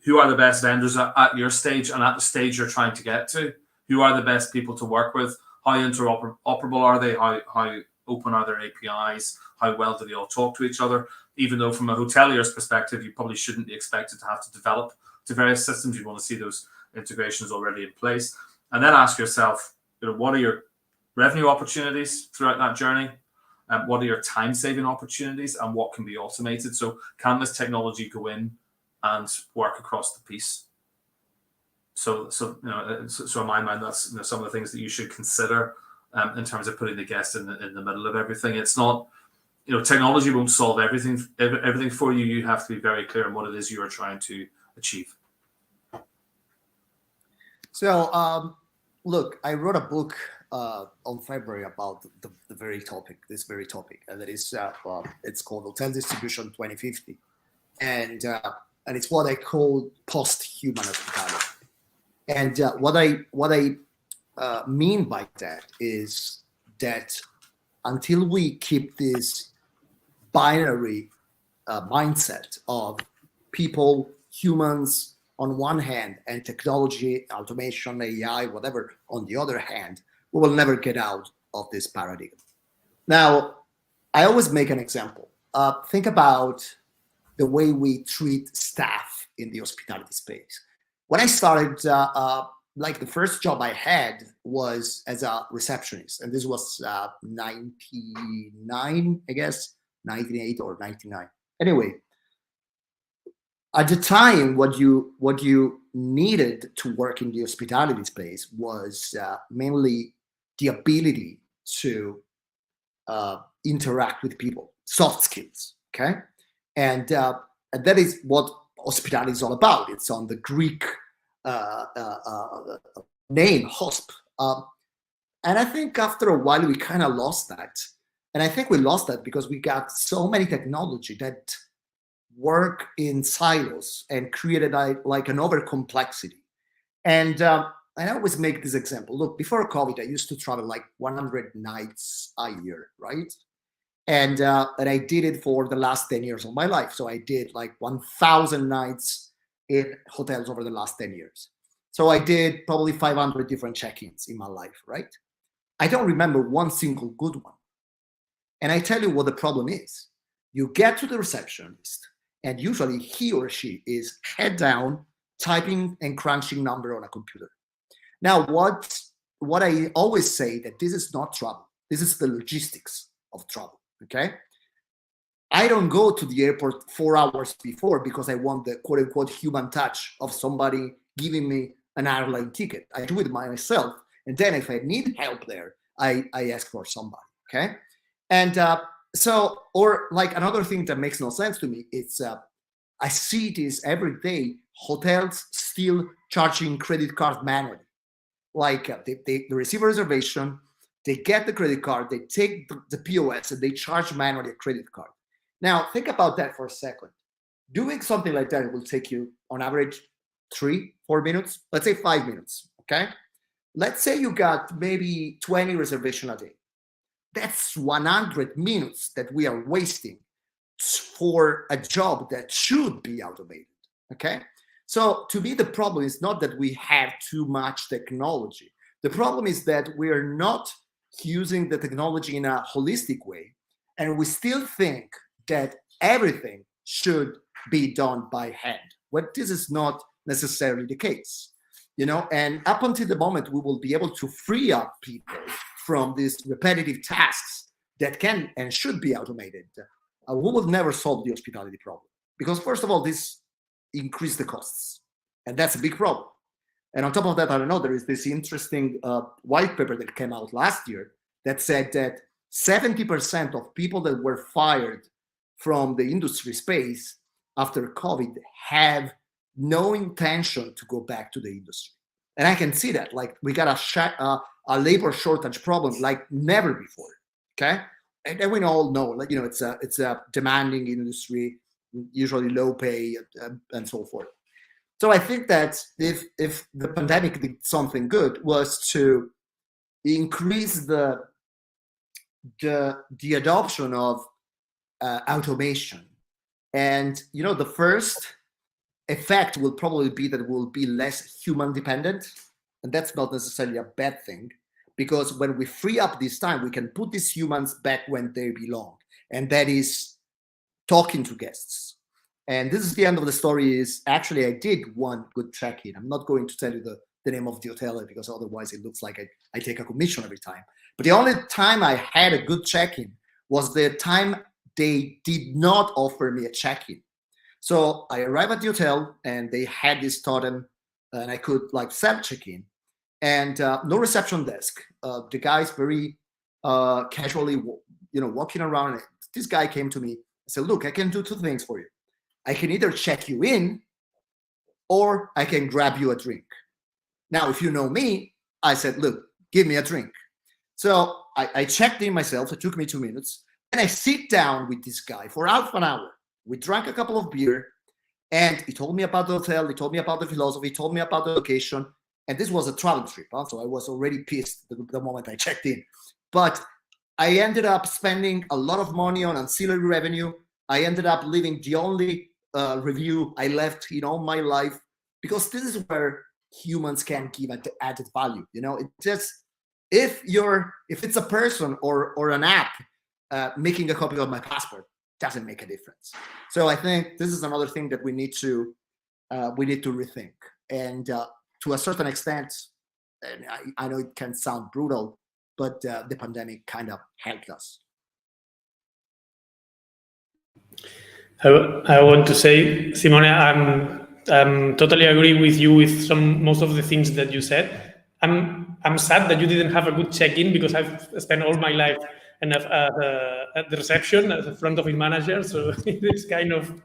who are the best vendors at your stage and at the stage you're trying to get to? Who are the best people to work with? How interoperable are they? How open are their APIs? How well do they all talk to each other? Even though from a hotelier's perspective, you probably shouldn't be expected to have to develop to various systems. You want to see those integrations already in place. And then ask yourself, what are your revenue opportunities throughout that journey? What are your time-saving opportunities, and what can be automated? So can this technology go in and work across the piece? So in my mind, that's some of the things that you should consider in terms of putting the guest in the middle of everything. It's not, technology won't solve everything for you. You have to be very clear on what it is you are trying to achieve. So, look, I wrote a book on February about this very topic, and that is it's called Hotel Distribution 2050, and it's what I call post-human hospitality. And what I mean by that is that until we keep this binary mindset of people, humans on one hand, and technology, automation, AI, whatever on the other hand, we will never get out of this paradigm. Now, I always make an example. Think about the way we treat staff in the hospitality space. When I started, the first job I had was as a receptionist, and this was 99, I guess, 98 or 99. Anyway, at the time, what you needed to work in the hospitality space was mainly the ability to interact with people, soft skills. Okay, and that is what hospitality is all about. It's on the Greek name, hosp. And I think after a while we kind of lost that. And I think we lost that because we got so many technology that work in silos and created like an over complexity. And I always make this example. Look, before COVID, I used to travel like 100 nights a year, right? And I did it for the last 10 years of my life. So I did like 1,000 nights in hotels over the last 10 years. So I did probably 500 different check-ins in my life, right? I don't remember one single good one. And I tell you what the problem is. You get to the receptionist, and usually he or she is head down, typing and crunching number on a computer. Now, what I always say that this is not travel. This is the logistics of travel, okay? I don't go to the airport 4 hours before because I want the quote unquote human touch of somebody giving me an airline ticket. I do it myself. And then if I need help there, I ask for somebody, okay? And or like another thing that makes no sense to me, it's I see this every day, hotels still charging credit card manually. Like they receive a reservation, they get the credit card, they take the POS and they charge manually a credit card. Now, think about that for a second. Doing something like that will take you on average 3-4 minutes, let's say 5 minutes, okay? Let's say you got maybe 20 reservations a day. That's 100 minutes that we are wasting for a job that should be automated, okay? So to me, the problem is not that we have too much technology. The problem is that we are not using the technology in a holistic way, and we still think that everything should be done by hand. Well, this is not necessarily the case, you know, and up until the moment we will be able to free up people from these repetitive tasks that can and should be automated, we will never solve the hospitality problem. Because first of all, this increase the costs, and that's a big problem. And on top of that, I don't know, there is this interesting white paper that came out last year that said that 70% of people that were fired from the industry space after COVID have no intention to go back to the industry. And I can see that, like, we got a labor shortage problem like never before, okay? And we all know, like, you know, it's a demanding industry, usually low pay and so forth. So I think that if the pandemic did something good, was to increase the adoption of automation. And, you know, the first effect will probably be that it will be less human dependent. And that's not necessarily a bad thing, because when we free up this time, we can put these humans back when they belong. And that is talking to guests. And this is the end of the story. Is actually, I did one good check-in. I'm not going to tell you the name of the hotel, because otherwise it looks like I take a commission every time. But the only time I had a good check-in was the time they did not offer me a check-in. So I arrived at the hotel and they had this totem and I could like self-check-in, and no reception desk. The guy's very casually, you know, walking around. This guy came to me and said, look, I can do two things for you. I can either check you in or I can grab you a drink. Now, if you know me, I said, look, give me a drink. So I checked in myself. It took me 2 minutes. And I sit down with this guy for half an hour. We drank a couple of beer, and he told me about the hotel. He told me about the philosophy. He told me about the location. And this was a travel trip. So I was already pissed the moment I checked in. But I ended up spending a lot of money on ancillary revenue. I ended up leaving the only review I left in all my life, because this is where humans can give added value. You know, it just, if it's a person or an app making a copy of my passport, doesn't make a difference. So I think this is another thing that we need to rethink. And to a certain extent, and I know it can sound brutal, but the pandemic kind of helped us. I want to say, Simone, I'm totally agree with you with most of the things that you said. I'm sad that you didn't have a good check-in, because I've spent all my life and at the reception as a front office manager. So it's kind of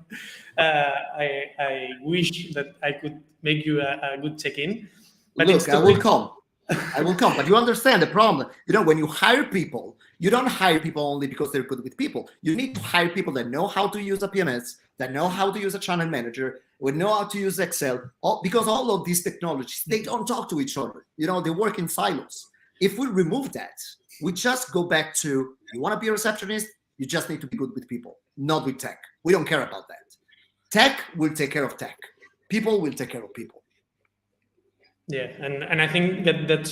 I wish that I could make you a good check-in. But look, I will come. But you understand the problem. You know, when you hire people, you don't hire people only because they're good with people. You need to hire people that know how to use a PMS, that know how to use a channel manager, would know how to use Excel, because all of these technologies, they don't talk to each other. You know, they work in silos. If we remove that, we just go back to, you want to be a receptionist, you just need to be good with people, not with tech. We don't care about that. Tech will take care of tech. People will take care of people. Yeah, and I think that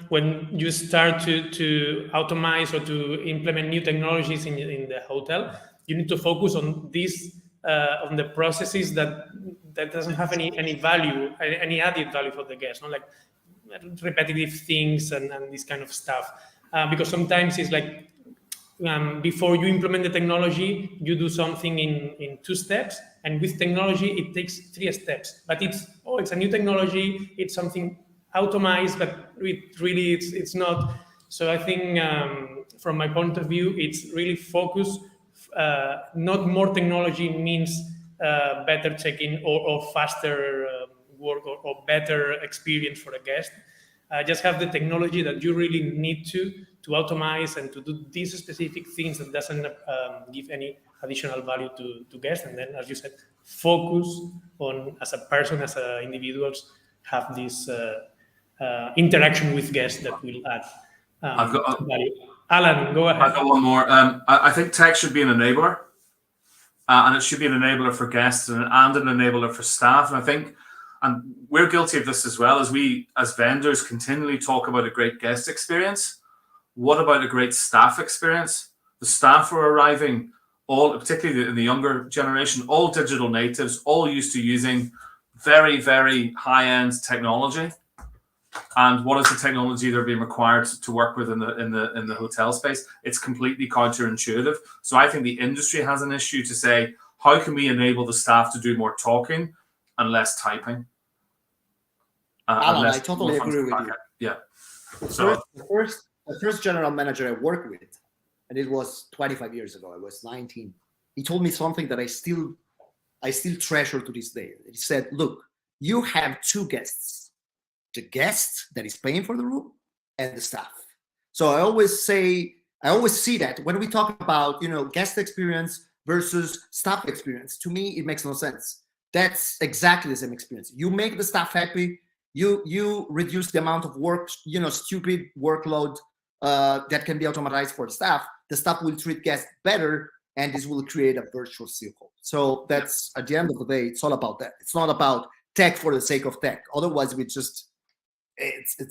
when you start to automate or to implement new technologies in the hotel, you need to focus on this on the processes that doesn't have any value, any added value for the guest, not like repetitive things and this kind of stuff. Because sometimes it's like before you implement the technology, you do something in 2 steps, and with technology it takes 3 steps. But it's a new technology, it's something automized, but it's not. So I think from my point of view, it's really focused. Not more technology means better check-in or faster work or better experience for a guest. Just have the technology that you really need to automate and to do these specific things that doesn't give any additional value to guests. And then, as you said, focus on, as a person, as individuals, have this interaction with guests that will add value. Allan, go ahead. I've got one more. I think tech should be an enabler, and it should be an enabler for guests and an enabler for staff. And I think, and we're guilty of this as well, as we, as vendors, continually talk about a great guest experience. What about a great staff experience? The staff are arriving, all, particularly in the younger generation, all digital natives, all used to using very, very high-end technology. And what is the technology they're being required to work with in the hotel space? It's completely counterintuitive. So I think the industry has an issue to say, how can we enable the staff to do more talking and less typing? Allan, I totally agree with you. Yeah. The first general manager I worked with, and it was 25 years ago, I was 19. He told me something that I still treasure to this day. He said, look, you have two guests, the guest that is paying for the room and the staff. So I always see that when we talk about, guest experience versus staff experience, to me, it makes no sense. That's exactly the same experience. You make the staff happy, you reduce the amount of work, stupid workload that can be automatized for the staff. The staff will treat guests better, and this will create a virtuous circle. So that's, at the end of the day, it's all about that. It's not about tech for the sake of tech. Otherwise, it's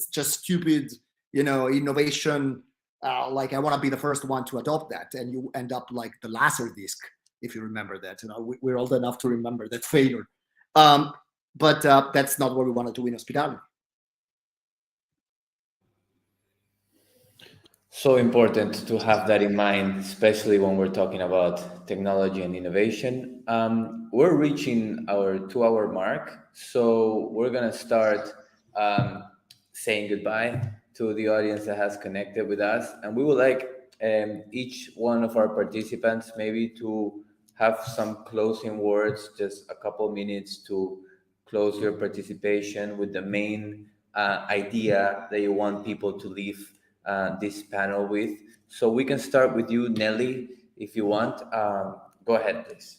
just stupid, innovation. Like I want to be the first one to adopt that, and you end up like the Laserdisc, if you remember that. We're old enough to remember that failure. But that's not what we want to do in hospitality. So important to have that in mind, especially when we're talking about technology and innovation. We're reaching our 2-hour mark, so we're going to start saying goodbye to the audience that has connected with us. And we would like each one of our participants maybe to have some closing words, just a couple minutes to close your participation with the main idea that you want people to leave this panel with. So we can start with you, Nelly, if you want. Go ahead, please.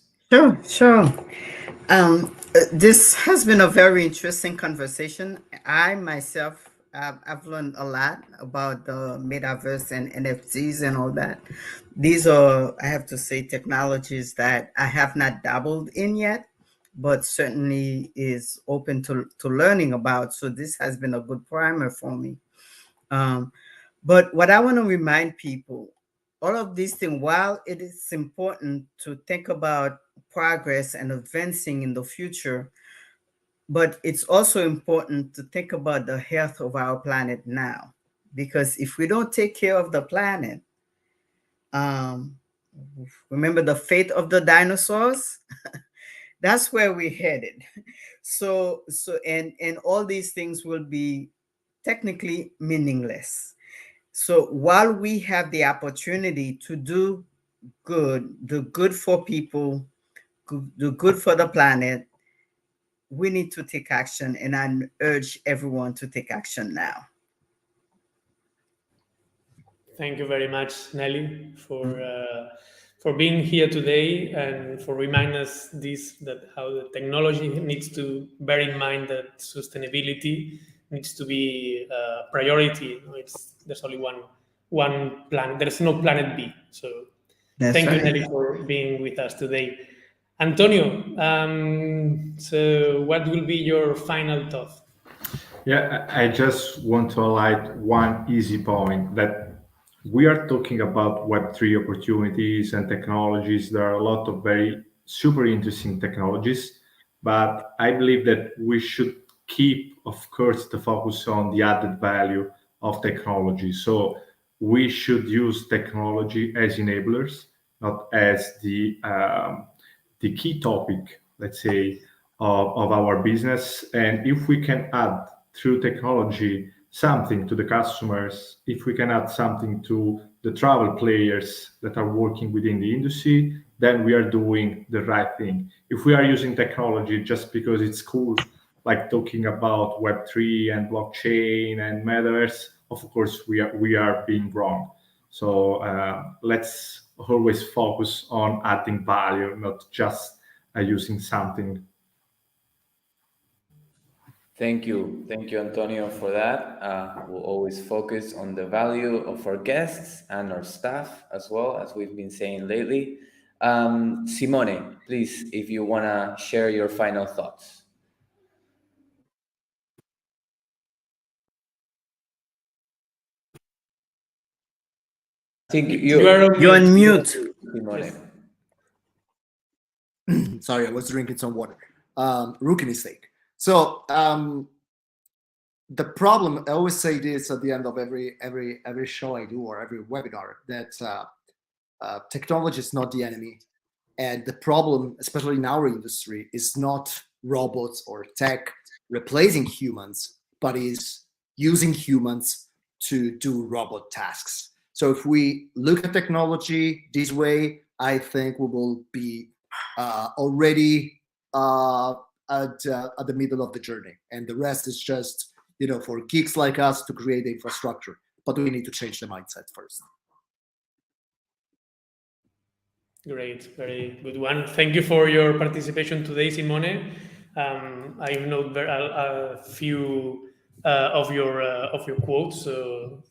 Sure. This has been a very interesting conversation. I myself, I've learned a lot about the metaverse and NFTs and all that. These are, I have to say, technologies that I have not dabbled in yet, but certainly is open to learning about. So this has been a good primer for me. But what I want to remind people, all of these things, while it is important to think about progress and advancing in the future, but it's also important to think about the health of our planet now. Because if we don't take care of the planet, remember the fate of the dinosaurs? That's where we're headed. So and all these things will be technically meaningless. So while we have the opportunity to do good for people, do good for the planet, we need to take action, and I urge everyone to take action now. Thank you very much, Nelly, for being here today and for reminding us that how the technology needs to bear in mind that sustainability needs to be a priority. There's only one planet. There's no planet B. So thank you, Nelly, for being with us today. Antonio, so what will be your final thought? Yeah, I just want to highlight one easy point, that we are talking about Web3 opportunities and technologies. There are a lot of very super interesting technologies, but I believe that we should keep, of course, the focus on the added value of technology. So we should use technology as enablers, not as the key topic, let's say, of our business. And if we can add through technology something to the customers, if we can add something to the travel players that are working within the industry, then we are doing the right thing. If we are using technology just because it's cool, like talking about Web3 and blockchain and metaverse, of course, we are being wrong. So let's always focus on adding value, not just using something. Thank you, Antonio, for that. We'll always focus on the value of our guests and our staff as well, as we've been saying lately. Simone, please, if you want to share your final thoughts. I think you're on mute. Simone. Yes. Sorry, I was drinking some water. Rookie mistake. So the problem, I always say this at the end of every show I do or every webinar, that technology is not the enemy. And the problem, especially in our industry, is not robots or tech replacing humans, but is using humans to do robot tasks. So if we look at technology this way, I think we will be already at the middle of the journey. And the rest is just, for geeks like us to create the infrastructure. But we need to change the mindset first. Great, very good one. Thank you for your participation today, Simone. I know a few of your quotes, so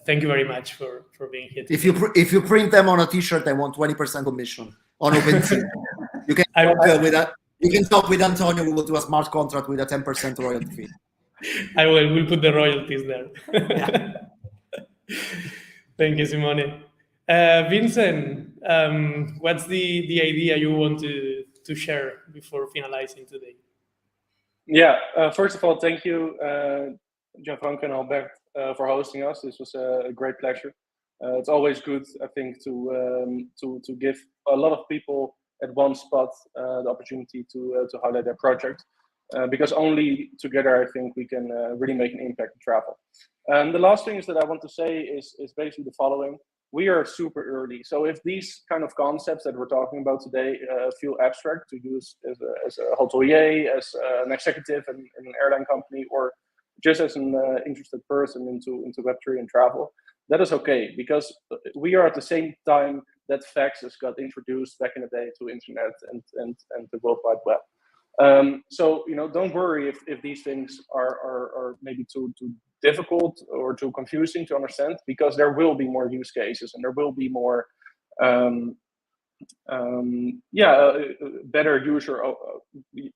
thank you very much for being here today. If you print them on a T-shirt, I want 20% commission on OpenSea. You can talk with Antonio. We will do a smart contract with a 10% royalty fee. We'll put the royalties there. Yeah. Thank you, Simone. Vincent, what's the idea you want to share before finalizing today? Yeah, first of all, thank you, Gianfranco and Albert, for hosting us. This was a great pleasure. It's always good, I think, to give a lot of people at one spot the opportunity to highlight their project, because only together, I think, we can really make an impact in travel. And the last thing is that I want to say is basically the following. We are super early. So if these kind of concepts that we're talking about today feel abstract to use as a hotelier, as an executive in an airline company, or just as an interested person into Web3 and travel, that is okay, because we are at the same time that faxes got introduced back in the day to internet and the World Wide Web. So don't worry if these things are maybe too difficult or too confusing to understand, because there will be more use cases and there will be more better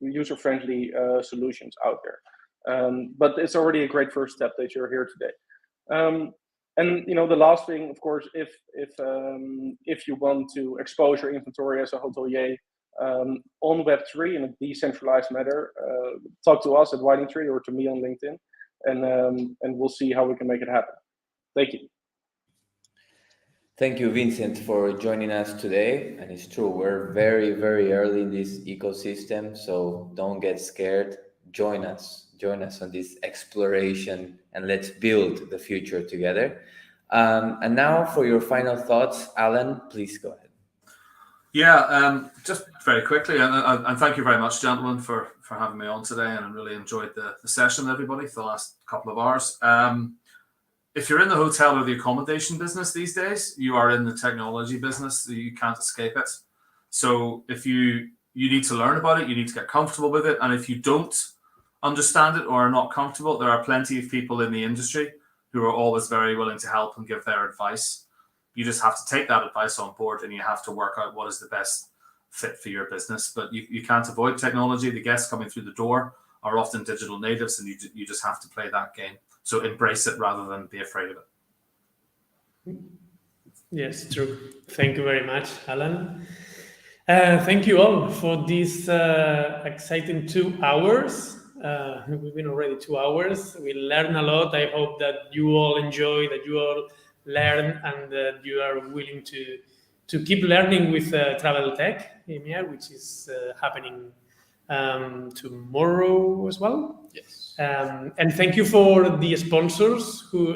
user-friendly solutions out there. But it's already a great first step that you're here today. And the last thing, of course, if you want to expose your inventory as a hotelier on Web3 in a decentralized manner, talk to us at WindingTree or to me on LinkedIn, and we'll see how we can make it happen. Thank you. Thank you, Vincent, for joining us today. And it's true, we're very, very early in this ecosystem, so don't get scared. Join us on this exploration, and let's build the future together. And now for your final thoughts, Allan, please go ahead. Yeah, just very quickly, and thank you very much, gentlemen, for having me on today, and I really enjoyed the session, everybody, for the last couple of hours. If you're in the hotel or the accommodation business these days, you are in the technology business. You can't escape it. So if you need to learn about it, you need to get comfortable with it, and if you don't understand it or are not comfortable, there are plenty of people in the industry who are always very willing to help and give their advice. You just have to take that advice on board, and you have to work out what is the best fit for your business. But you can't avoid technology. The guests coming through the door are often digital natives, and you just have to play that game. So embrace it rather than be afraid of it. Yes, true. Thank you very much, Allan. Thank you all for this exciting 2 hours. We've been already 2 hours. We learned a lot. I hope that you all enjoy, that you all learn, and that you are willing to keep learning with Travel Tech EMEA, which is happening tomorrow as well. Yes. And thank you for the sponsors who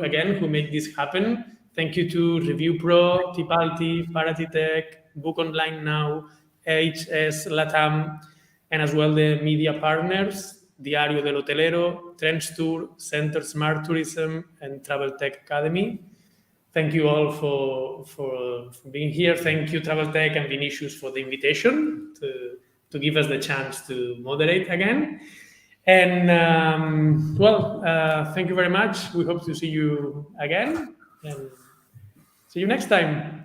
make this happen. Thank you to Review Pro, Tipalti, Paratitech, Book Online Now, HS Latam, and as well the media partners, Diario del Hotelero, Trends Tour, Center Smart Tourism, and Travel Tech Academy. Thank you all for being here. Thank you, Travel Tech and Vinicius, for the invitation give us the chance to moderate again. And thank you very much. We hope to see you again, and see you next time.